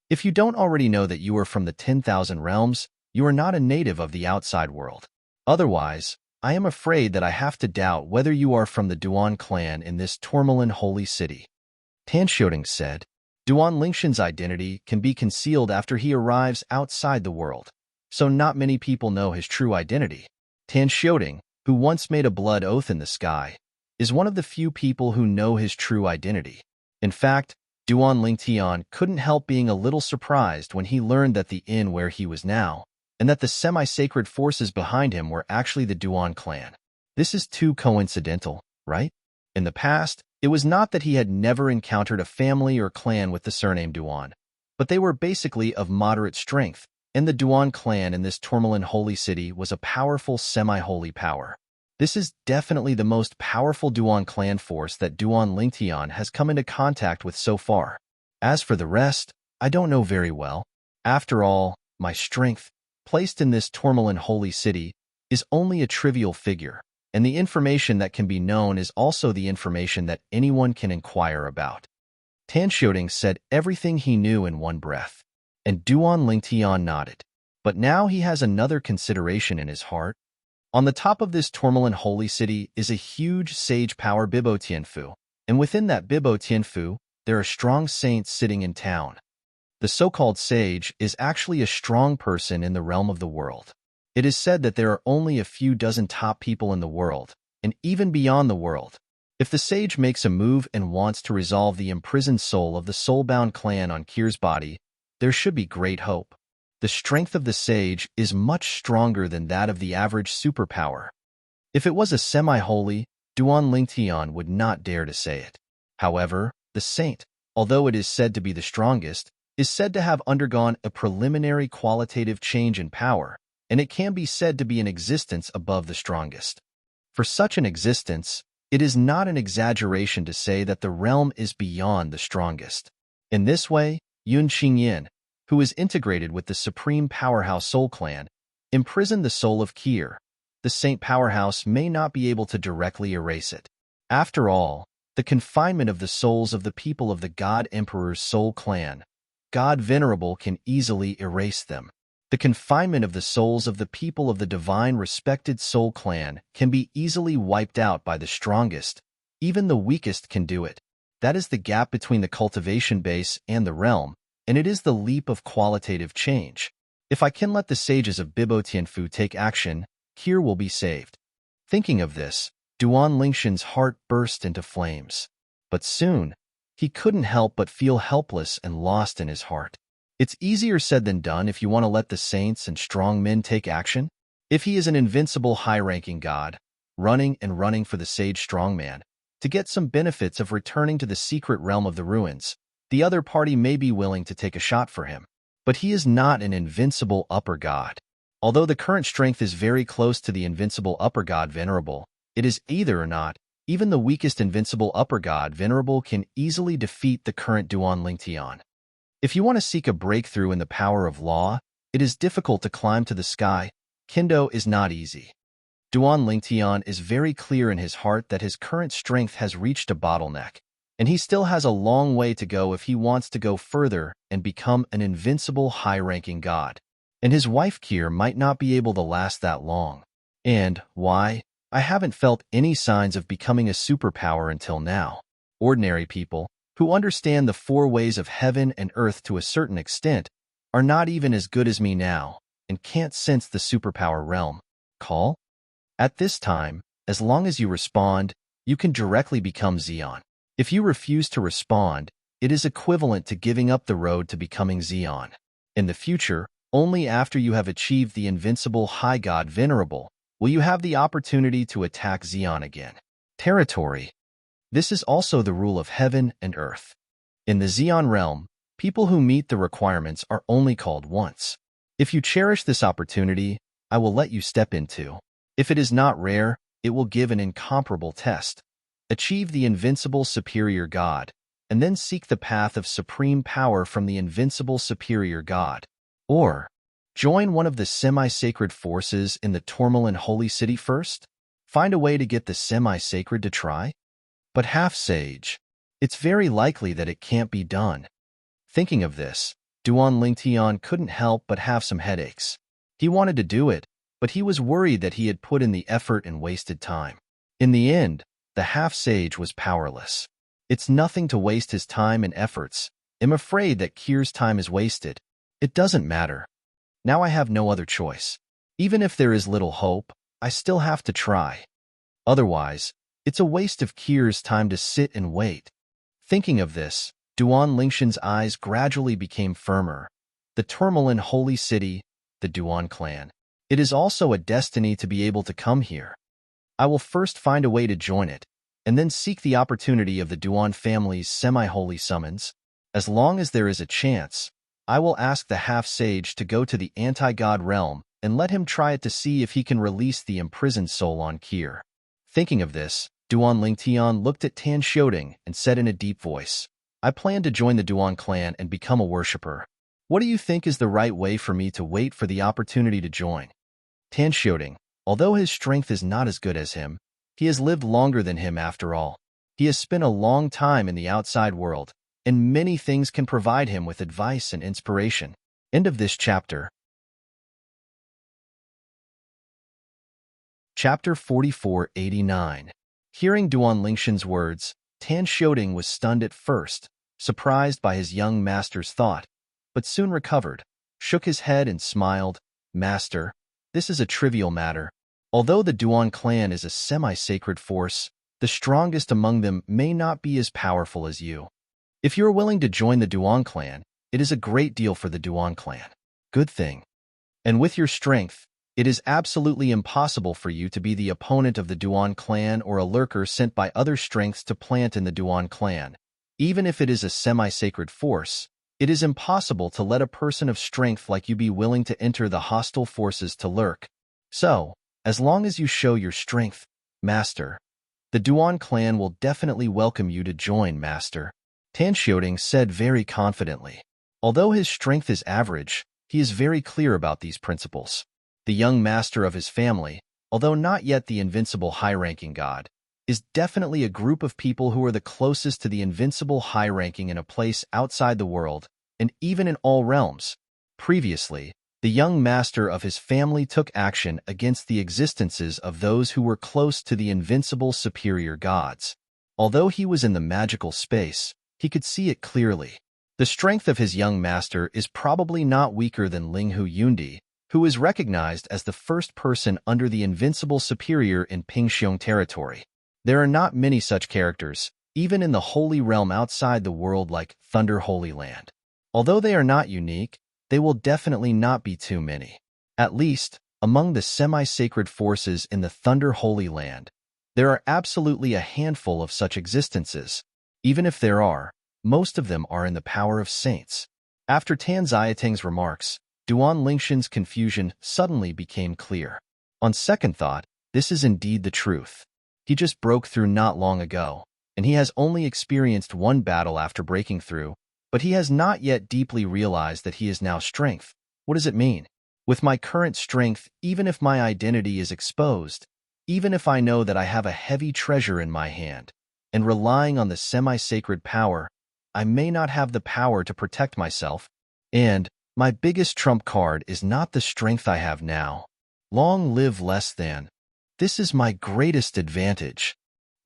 If you don't already know that you are from the 10,000 realms, you are not a native of the outside world. Otherwise, I am afraid that I have to doubt whether you are from the Duan clan in this Tourmaline Holy City. Tan Shouting said, Duan Lingxian's identity can be concealed after he arrives outside the world, so not many people know his true identity. Tan Shouting, who once made a blood oath in the sky, is one of the few people who know his true identity. In fact, Duan Lingtian couldn't help being a little surprised when he learned that the inn where he was now, and that the semi-sacred forces behind him were actually the Duan clan. This is too coincidental, right? In the past, it was not that he had never encountered a family or clan with the surname Duan, but they were basically of moderate strength, and the Duan clan in this Tourmaline Holy City was a powerful semi-holy power. This is definitely the most powerful Duan clan force that Duan Lingtian has come into contact with so far. As for the rest, I don't know very well. After all, my strength, placed in this Tourmaline Holy City, is only a trivial figure, and the information that can be known is also the information that anyone can inquire about. Tan Shouting said everything he knew in one breath, and Duan Lingtian nodded. But now he has another consideration in his heart. On the top of this Tourmaline Holy City is a huge sage power Bibo Tianfu, and within that Bibo Tianfu, there are strong saints sitting in town. The so-called sage is actually a strong person in the realm of the world. It is said that there are only a few dozen top people in the world, and even beyond the world. If the sage makes a move and wants to resolve the imprisoned soul of the soul-bound clan on Kier's body, there should be great hope. The strength of the sage is much stronger than that of the average superpower. If it was a semi-holy, Duan Lingtian would not dare to say it. However, the saint, although it is said to be the strongest, is said to have undergone a preliminary qualitative change in power, and it can be said to be in existence above the strongest. For such an existence, it is not an exaggeration to say that the realm is beyond the strongest. In this way, Yun Qingyin, who is integrated with the supreme powerhouse Soul Clan, imprisoned the soul of Kier. The Saint Powerhouse may not be able to directly erase it. After all, the confinement of the souls of the people of the God Emperor's Soul Clan, God Venerable, can easily erase them. The confinement of the souls of the people of the divine respected Soul Clan can be easily wiped out by the strongest. Even the weakest can do it. That is the gap between the cultivation base and the realm, and it is the leap of qualitative change. If I can let the sages of Bibo Tianfu take action, Kier will be saved. Thinking of this, Duan Lingshan's heart burst into flames. But soon, he couldn't help but feel helpless and lost in his heart. It's easier said than done if you want to let the saints and strong men take action. If he is an invincible high-ranking god, running and running for the sage strongman, to get some benefits of returning to the secret realm of the ruins, the other party may be willing to take a shot for him. But he is not an invincible upper god. Although the current strength is very close to the invincible upper god Venerable, it is either or not. Even the weakest invincible upper god Venerable can easily defeat the current Duan Lingtian. If you want to seek a breakthrough in the power of law, it is difficult to climb to the sky. Kendo is not easy. Duan Lingtian is very clear in his heart that his current strength has reached a bottleneck, and he still has a long way to go if he wants to go further and become an invincible high-ranking god. And his wife Kier might not be able to last that long. And why? I haven't felt any signs of becoming a superpower until now. Ordinary people, who understand the four ways of heaven and earth to a certain extent, are not even as good as me now, and can't sense the superpower realm. Call? At this time, as long as you respond, you can directly become Zeon. If you refuse to respond, it is equivalent to giving up the road to becoming Zeon. In the future, only after you have achieved the invincible high god Venerable, will you have the opportunity to attack Zeon again. Territory. This is also the rule of heaven and earth. In the Zeon realm, people who meet the requirements are only called once. If you cherish this opportunity, I will let you step into. If it is not rare, it will give an incomparable test. Achieve the invincible superior god, and then seek the path of supreme power from the invincible superior god. Or, join one of the semi-sacred forces in the Tourmaline Holy City first? Find a way to get the semi-sacred to try? But half-sage, it's very likely that it can't be done. Thinking of this, Duan Lingtian couldn't help but have some headaches. He wanted to do it, but he was worried that he had put in the effort and wasted time. In the end, the half-sage was powerless. It's nothing to waste his time and efforts. I'm afraid that Kier's time is wasted. It doesn't matter. Now I have no other choice. Even if there is little hope, I still have to try. Otherwise, it's a waste of Kier's time to sit and wait. Thinking of this, Duan Lingshan's eyes gradually became firmer. The Tourmaline Holy City, the Duan clan. It is also a destiny to be able to come here. I will first find a way to join it, and then seek the opportunity of the Duan family's semi-holy summons. As long as there is a chance, I will ask the half-sage to go to the anti-god realm and let him try it to see if he can release the imprisoned soul on Kier. Thinking of this, Duan Lingtian looked at Tan Xiaoding and said in a deep voice, I plan to join the Duan clan and become a worshipper. What do you think is the right way for me to wait for the opportunity to join? Tan Xiaoding, although his strength is not as good as him, he has lived longer than him after all. He has spent a long time in the outside world, and many things can provide him with advice and inspiration. End of this chapter. Chapter 4489. Hearing Duan Lingshan's words, Tan Xiaoding was stunned at first, surprised by his young master's thought, but soon recovered, shook his head and smiled. Master, this is a trivial matter. Although the Duan clan is a semi-sacred force, the strongest among them may not be as powerful as you. If you are willing to join the Duan clan, it is a great deal for the Duan clan. Good thing. And with your strength, it is absolutely impossible for you to be the opponent of the Duan clan or a lurker sent by other strengths to plant in the Duan clan. Even if it is a semi-sacred force, It is impossible to let a person of strength like you be willing to enter the hostile forces to lurk. So, as long as you show your strength, Master, the Duan clan will definitely welcome you to join, Master, Tan Xiaoding said very confidently. Although his strength is average, he is very clear about these principles. The young master of his family, although not yet the invincible high-ranking god, is definitely a group of people who are the closest to the invincible high-ranking in a place outside the world, and even in all realms. Previously, the young master of his family took action against the existences of those who were close to the invincible superior gods. Although he was in the magical space, he could see it clearly. The strength of his young master is probably not weaker than Linghu Yundi, who is recognized as the first person under the invincible superior in Pingxiong territory. There are not many such characters, even in the holy realm outside the world like Thunder Holy Land. Although they are not unique, they will definitely not be too many. At least, among the semi-sacred forces in the Thunder Holy Land, there are absolutely a handful of such existences. Even if there are, most of them are in the power of saints. After Tan Xiaotang's remarks, Duan Lingshan's confusion suddenly became clear. On second thought, this is indeed the truth. He just broke through not long ago, and he has only experienced one battle after breaking through, but he has not yet deeply realized that he is now strength. What does it mean? With my current strength, even if my identity is exposed, even if I know that I have a heavy treasure in my hand, and relying on the semi-sacred power, I may not have the power to protect myself, and my biggest trump card is not the strength I have now. Long live less than. This is my greatest advantage.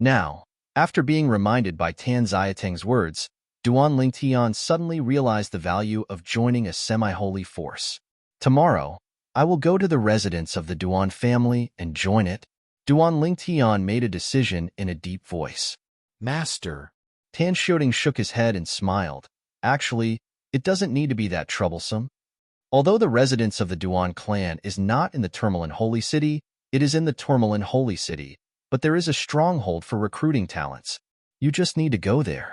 Now, after being reminded by Tan Xiaotang's words, Duan Lingtian suddenly realized the value of joining a semi-holy force. Tomorrow, I will go to the residence of the Duan family and join it. Duan Lingtian made a decision in a deep voice. Master. Tan Xiaoding shook his head and smiled. Actually, it doesn't need to be that troublesome. Although the residence of the Duan clan is not in the Tourmaline Holy City, it is in the Tourmaline Holy City, but there is a stronghold for recruiting talents. You just need to go there.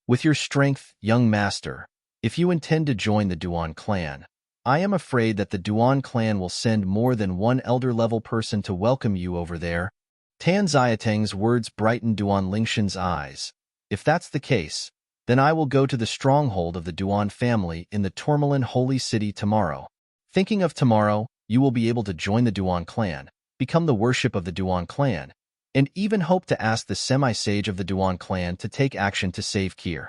With your strength, young master, if you intend to join the Duan clan, I am afraid that the Duan clan will send more than one elder-level person to welcome you over there. Tan Xiaotang's words brightened Duan Lingshan's eyes. If that's the case, then I will go to the stronghold of the Duan family in the Tourmaline Holy City tomorrow. Thinking of tomorrow, you will be able to join the Duan clan, become the worship of the Duan clan, and even hope to ask the semi-sage of the Duan clan to take action to save Kier.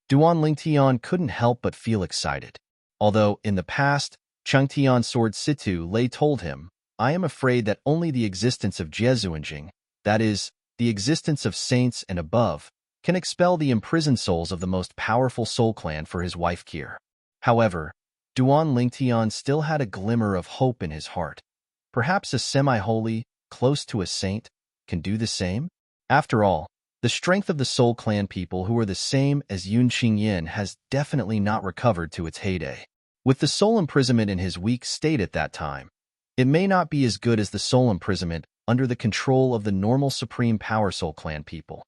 Duan Lingtian couldn't help but feel excited. Although, in the past, Changtian Sword Situ Lei told him, I am afraid that only the existence of Jiezuanjing, that is, the existence of saints and above, can expel the imprisoned souls of the most powerful soul clan for his wife Kier. However, Duan Lingtian still had a glimmer of hope in his heart. Perhaps a semi-holy, close to a saint, can do the same? After all, the strength of the Soul Clan people who are the same as Yun Qingyin has definitely not recovered to its heyday. With the soul imprisonment in his weak state at that time, it may not be as good as the soul imprisonment under the control of the normal Supreme Power Soul Clan people.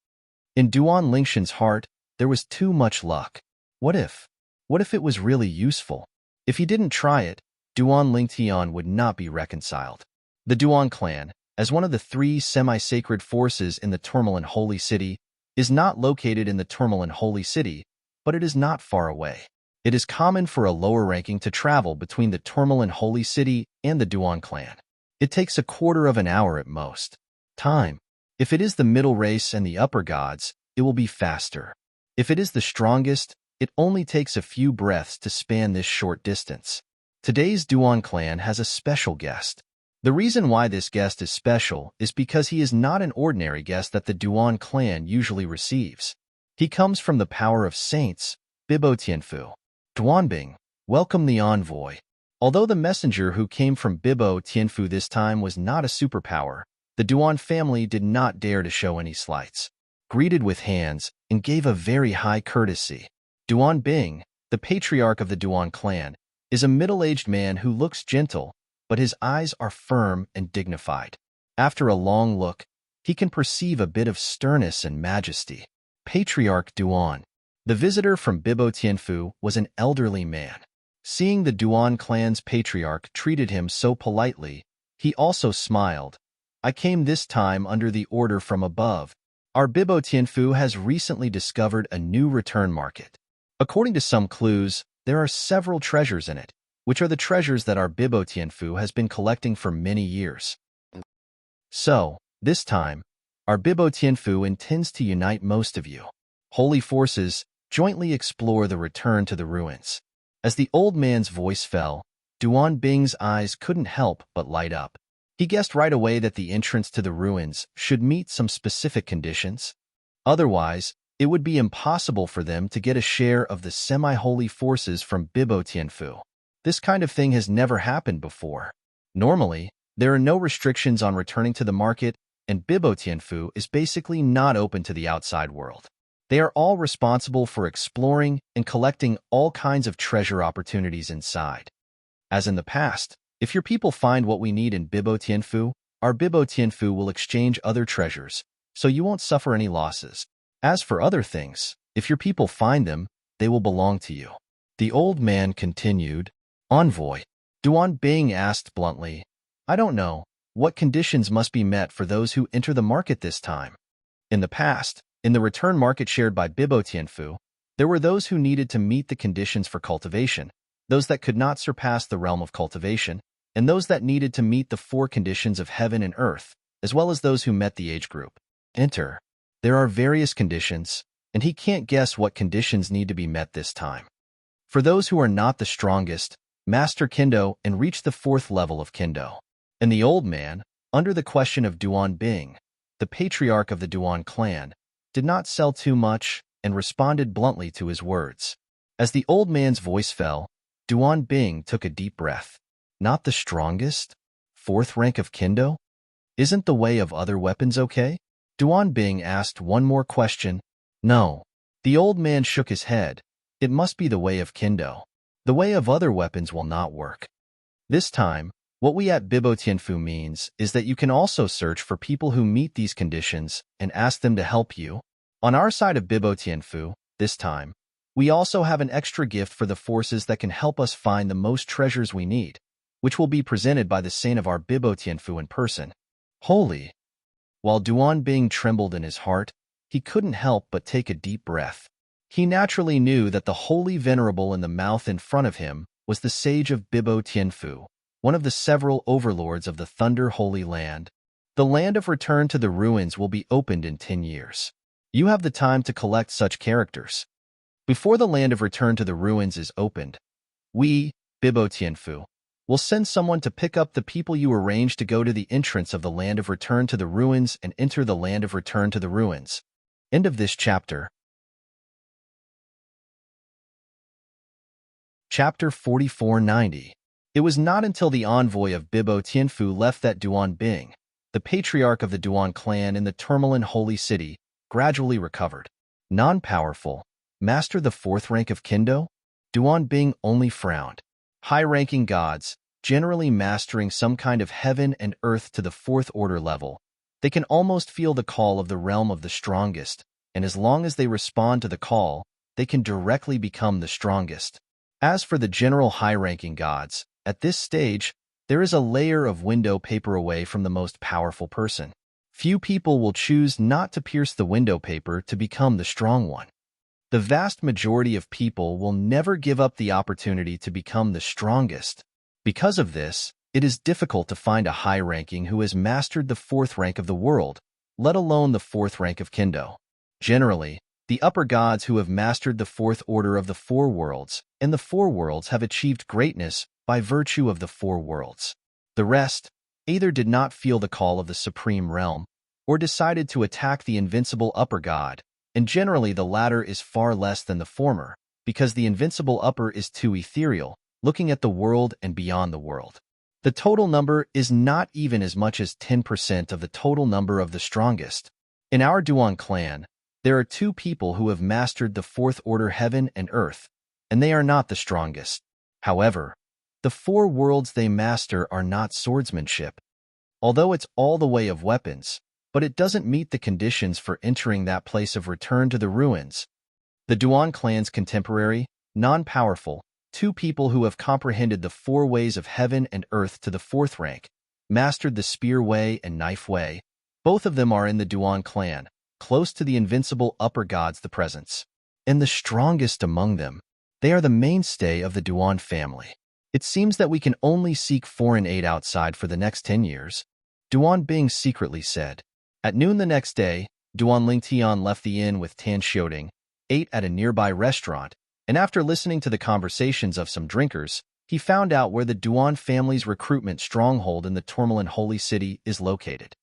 In Duan Lingshan's heart, there was too much luck. What if? What if it was really useful? If he didn't try it, Duan Lingtian would not be reconciled. The Duan clan, as one of the three semi-sacred forces in the Tourmaline Holy City, is not located in the Tourmaline Holy City, but it is not far away. It is common for a lower ranking to travel between the Tourmaline Holy City and the Duan clan. It takes a quarter of an hour at most. Time. If it is the middle race and the upper gods, it will be faster. If it is the strongest, it only takes a few breaths to span this short distance. Today's Duan clan has a special guest. The reason why this guest is special is because he is not an ordinary guest that the Duan clan usually receives. He comes from the power of saints, Bibo Tianfu. Duanbing, welcome the envoy. Although the messenger who came from Bibo Tianfu this time was not a superpower, the Duan family did not dare to show any slights. Greeted with hands and gave a very high courtesy. Duanbing, the patriarch of the Duan clan, is a middle-aged man who looks gentle, but his eyes are firm and dignified. After a long look, he can perceive a bit of sternness and majesty. Patriarch Duan. The visitor from Bibo Tianfu was an elderly man. Seeing the Duan clan's patriarch treated him so politely, he also smiled. I came this time under the order from above. Our Bibo Tianfu has recently discovered a new return market. According to some clues, there are several treasures in it, which are the treasures that our Bibo Tianfu has been collecting for many years. So, this time, our Bibo Tianfu intends to unite most of you. Holy forces jointly explore the return to the ruins. As the old man's voice fell, Duan Bing's eyes couldn't help but light up. He guessed right away that the entrance to the ruins should meet some specific conditions. Otherwise, it would be impossible for them to get a share of the semi-holy forces from Bibo Tianfu. This kind of thing has never happened before. Normally, there are no restrictions on returning to the market, and Bibo Tianfu is basically not open to the outside world. They are all responsible for exploring and collecting all kinds of treasure opportunities inside. As in the past, if your people find what we need in Bibo Tianfu, our Bibo Tianfu will exchange other treasures, so you won't suffer any losses. As for other things, if your people find them, they will belong to you. The old man continued. Envoy. Duan Bing asked bluntly, I don't know. What conditions must be met for those who enter the market this time? In the past, in the return market shared by Bibo Tianfu, there were those who needed to meet the conditions for cultivation, those that could not surpass the realm of cultivation, and those that needed to meet the 4 conditions of heaven and earth, as well as those who met the age group. Enter. There are various conditions, and he can't guess what conditions need to be met this time. For those who are not the strongest, master Kendo and reach the 4th level of Kendo. And the old man, under the question of Duan Bing, the patriarch of the Duan clan, did not sell too much and responded bluntly to his words. As the old man's voice fell, Duan Bing took a deep breath. Not the strongest? 4th rank of Kendo? Isn't the way of other weapons okay? Duan Bing asked one more question. No. The old man shook his head. It must be the way of Kendo. The way of other weapons will not work. This time, what we at Bibo Tianfu means is that you can also search for people who meet these conditions and ask them to help you. On our side of Bibo Tianfu, this time, we also have an extra gift for the forces that can help us find the most treasures we need, which will be presented by the saint of our Bibo Tianfu in person. Holy! While Duan Bing trembled in his heart, he couldn't help but take a deep breath. He naturally knew that the holy venerable in the mouth in front of him was the sage of Bibo Tianfu, one of the several overlords of the Thunder Holy Land. The land of return to the ruins will be opened in 10 years. You have the time to collect such characters. Before the land of return to the ruins is opened, we, Bibo Tianfu, will send someone to pick up the people you arrange to go to the entrance of the land of return to the ruins and enter the land of return to the ruins. End of this chapter. Chapter 4490. It was not until the envoy of Bibo Tianfu left that Duan Bing, the patriarch of the Duan clan in the Tourmaline Holy City, gradually recovered. Non-powerful, master the 4th rank of Kendo? Duan Bing only frowned. High-ranking gods, generally mastering some kind of heaven and earth to the 4th order level, they can almost feel the call of the realm of the strongest, and as long as they respond to the call, they can directly become the strongest. As for the general high-ranking gods, at this stage, there is a layer of window paper away from the most powerful person. Few people will choose not to pierce the window paper to become the strong one. The vast majority of people will never give up the opportunity to become the strongest. Because of this, it is difficult to find a high-ranking who has mastered the 4th rank of the world, let alone the 4th rank of Kendo. Generally, the upper gods who have mastered the 4th order of the 4 worlds and the 4 worlds have achieved greatness by virtue of the 4 worlds. The rest either did not feel the call of the supreme realm or decided to attack the invincible upper god, and generally the latter is far less than the former, because the invincible upper is too ethereal, looking at the world and beyond the world. The total number is not even as much as 10% of the total number of the strongest. In our Duan clan, there are 2 people who have mastered the 4th order heaven and earth, and they are not the strongest. However, the 4 worlds they master are not swordsmanship. Although it's all the way of weapons, but it doesn't meet the conditions for entering that place of return to the ruins. The Duan clan's contemporary, non-powerful, two people who have comprehended the four ways of heaven and earth to the fourth rank, mastered the spear way and knife way. Both of them are in the Duan clan, close to the invincible upper gods, the presence. And the strongest among them, they are the mainstay of the Duan family. It seems that we can only seek foreign aid outside for the next 10 years, Duan Bing secretly said. At noon the next day, Duan Lingtian left the inn with Tan Xiaoding, ate at a nearby restaurant, and after listening to the conversations of some drinkers, he found out where the Duan family's recruitment stronghold in the Tourmaline Holy City is located.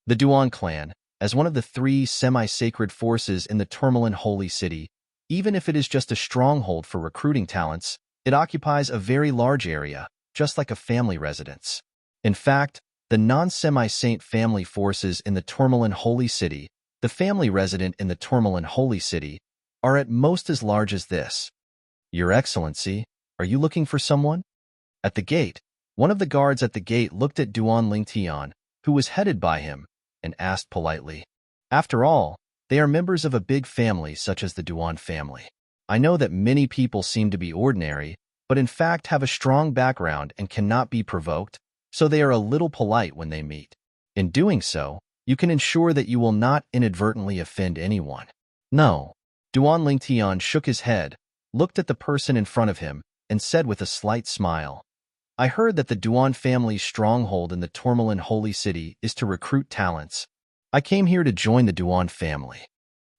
The Duan clan, as one of the three semi-sacred forces in the Tourmaline Holy City, even if it is just a stronghold for recruiting talents, it occupies a very large area, just like a family residence. In fact, the non-semi-saint family forces in the Tourmaline Holy City, the family resident in the Tourmaline Holy City, are at most as large as this. Your Excellency, are you looking for someone? At the gate, one of the guards at the gate looked at Duan Lingtian, who was headed by him, and asked politely. After all, they are members of a big family such as the Duan family. I know that many people seem to be ordinary, but in fact have a strong background and cannot be provoked, so they are a little polite when they meet. In doing so, you can ensure that you will not inadvertently offend anyone. No. Duan Lingtian shook his head, looked at the person in front of him, and said with a slight smile, I heard that the Duan family's stronghold in the Tourmaline Holy City is to recruit talents. I came here to join the Duan family.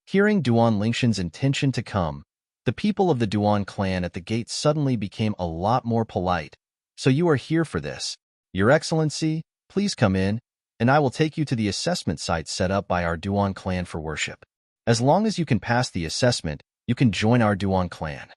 Hearing Duan Lingshan's intention to come, the people of the Duan clan at the gate suddenly became a lot more polite. So you are here for this. Your Excellency, please come in, and I will take you to the assessment site set up by our Duan clan for worship. As long as you can pass the assessment, you can join our Duan clan.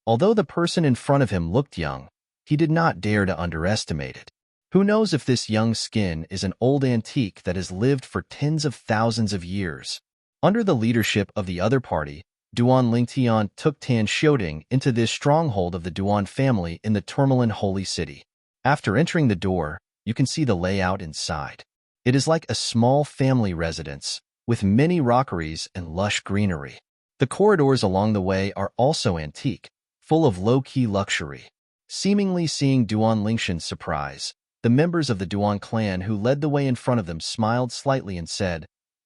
Although the person in front of him looked young, he did not dare to underestimate it. Who knows if this young skin is an old antique that has lived for tens of thousands of years. Under the leadership of the other party, Duan Lingtian took Tan Xiaoding into this stronghold of the Duan family in the Tourmaline Holy City. After entering the door, you can see the layout inside. It is like a small family residence, with many rockeries and lush greenery. The corridors along the way are also antique, full of low-key luxury. Seemingly seeing Duan Lingshan's surprise, the members of the Duan clan who led the way in front of them smiled slightly and said,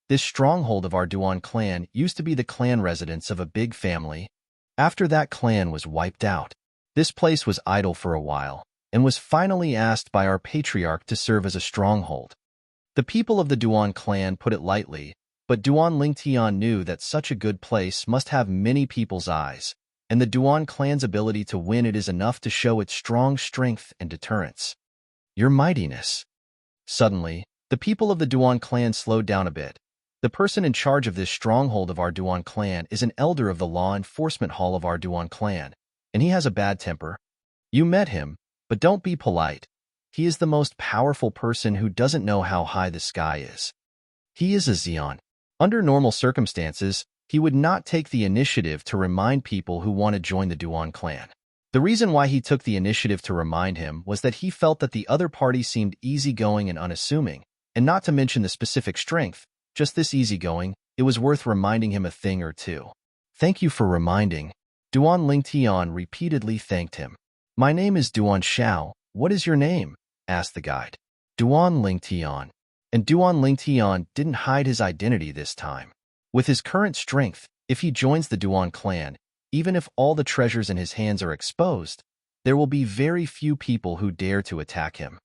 This stronghold of our Duan clan used to be the clan residence of a big family. After that clan was wiped out, this place was idle for a while, and was finally asked by our patriarch to serve as a stronghold. The people of the Duan clan put it lightly, but Duan Lingtian knew that such a good place must have many people's eyes, and the Duan clan's ability to win it is enough to show its strong strength and deterrence. Your mightiness. Suddenly, the people of the Duan clan slowed down a bit. The person in charge of this stronghold of our Duan clan is an elder of the law enforcement hall of our Duan clan, and he has a bad temper. You met him, but don't be polite. He is the most powerful person who doesn't know how high the sky is. He is a Xian. Under normal circumstances, he would not take the initiative to remind people who want to join the Duan clan. The reason why he took the initiative to remind him was that he felt that the other party seemed easygoing and unassuming, and not to mention the specific strength, just this easygoing, it was worth reminding him a thing or two. Thank you for reminding. Duan Lingtian repeatedly thanked him. My name is Duan Xiao. What is your name? Asked the guide. Duan Lingtian. And Duan Lingtian didn't hide his identity this time. With his current strength, if he joins the Duan clan, even if all the treasures in his hands are exposed, there will be very few people who dare to attack him.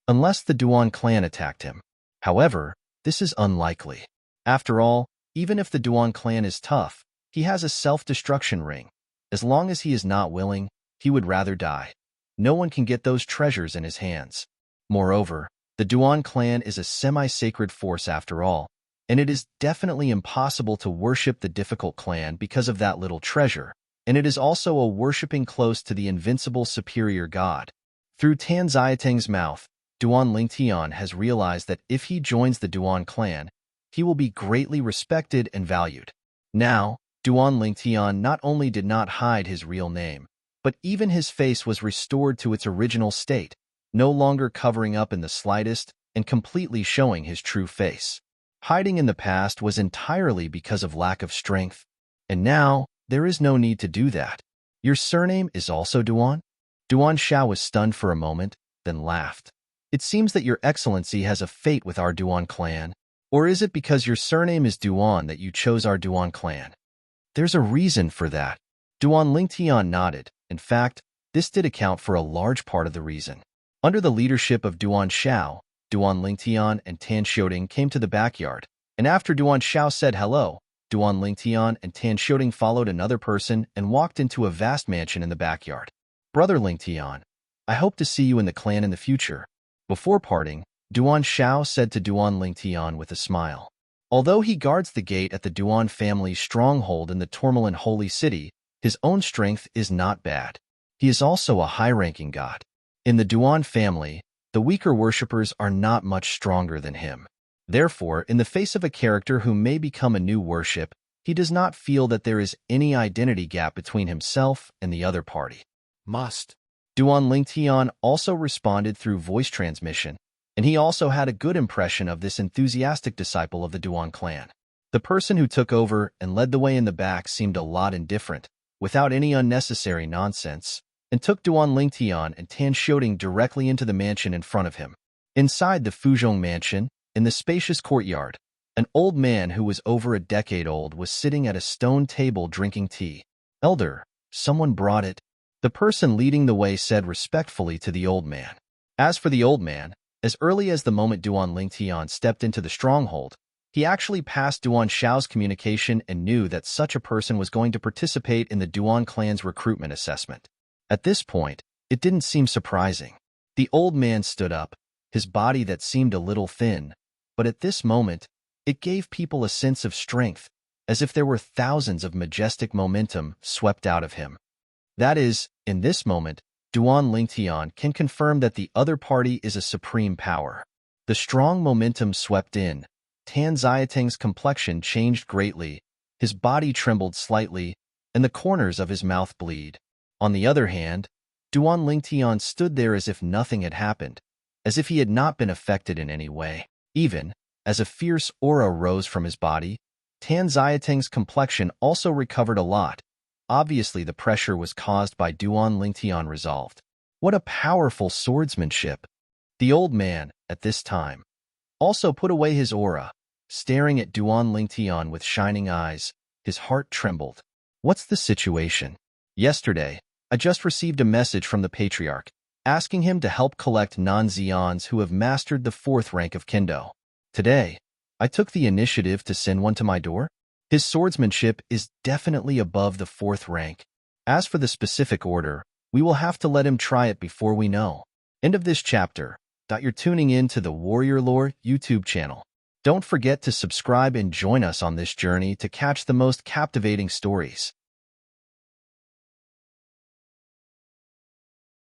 Unless the Duan clan attacked him. However, this is unlikely. After all, even if the Duan clan is tough, he has a self-destruction ring. As long as he is not willing, he would rather die. No one can get those treasures in his hands. Moreover, the Duan clan is a semi-sacred force after all, and it is definitely impossible to worship the difficult clan because of that little treasure, and it is also a worshipping close to the invincible superior god. Through Tan Xiateng's mouth, Duan Lingtian has realized that if he joins the Duan clan, he will be greatly respected and valued. Now, Duan Lingtian not only did not hide his real name, but even his face was restored to its original state, no longer covering up in the slightest and completely showing his true face. Hiding in the past was entirely because of lack of strength, and now there is no need to do that. Your surname is also Duan? Duan Xiao was stunned for a moment, then laughed. It seems that your excellency has a fate with our Duan clan. Or is it because your surname is Duan that you chose our Duan clan? There's a reason for that. Duan Lingtian nodded. In fact, this did account for a large part of the reason. Under the leadership of Duan Xiao, Duan Lingtian and Tan Xiaoding came to the backyard, and after Duan Xiao said hello, Duan Lingtian and Tan Xiaoding followed another person and walked into a vast mansion in the backyard. Brother Lingtian, I hope to see you in the clan in the future. Before parting, Duan Xiao said to Duan Lingtian with a smile. Although he guards the gate at the Duan family's stronghold in the Tourmaline Holy City, his own strength is not bad. He is also a high-ranking god. In the Duan family, the weaker worshippers are not much stronger than him. Therefore, in the face of a character who may become a new worship, he does not feel that there is any identity gap between himself and the other party. Must. Duan Lingtian also responded through voice transmission, and he also had a good impression of this enthusiastic disciple of the Duan clan. The person who took over and led the way in the back seemed a lot indifferent, without any unnecessary nonsense, and took Duan Lingtian and Tan Xiaoding directly into the mansion in front of him. Inside the Fuzhong mansion, in the spacious courtyard, an old man who was over a decade old was sitting at a stone table drinking tea. Elder, someone brought it. The person leading the way said respectfully to the old man. As for the old man, as early as the moment Duan Lingtian stepped into the stronghold, he actually passed Duan Xiao's communication and knew that such a person was going to participate in the Duan clan's recruitment assessment. At this point, it didn't seem surprising. The old man stood up, his body that seemed a little thin, but at this moment, it gave people a sense of strength, as if there were thousands of majestic momentum swept out of him. That is, in this moment, Duan Lingtian can confirm that the other party is a supreme power. The strong momentum swept in. Tan Xiaotang's complexion changed greatly, his body trembled slightly, and the corners of his mouth bleed. On the other hand, Duan Lingtian stood there as if nothing had happened, as if he had not been affected in any way. Even, as a fierce aura rose from his body, Tan Xiaotang's complexion also recovered a lot. Obviously, the pressure was caused by Duan Lingtian resolved. What a powerful swordsmanship! The old man, at this time, also put away his aura, staring at Duan Lingtian with shining eyes. His heart trembled. What's the situation? Yesterday, I just received a message from the Patriarch, asking him to help collect non-Xians who have mastered the 4th rank of Kendo. Today, I took the initiative to send one to my door. His swordsmanship is definitely above the 4th rank. As for the specific order, we will have to let him try it before we know. End of this chapter. You're tuning in to the Warrior Lore YouTube channel. Don't forget to subscribe and join us on this journey to catch the most captivating stories.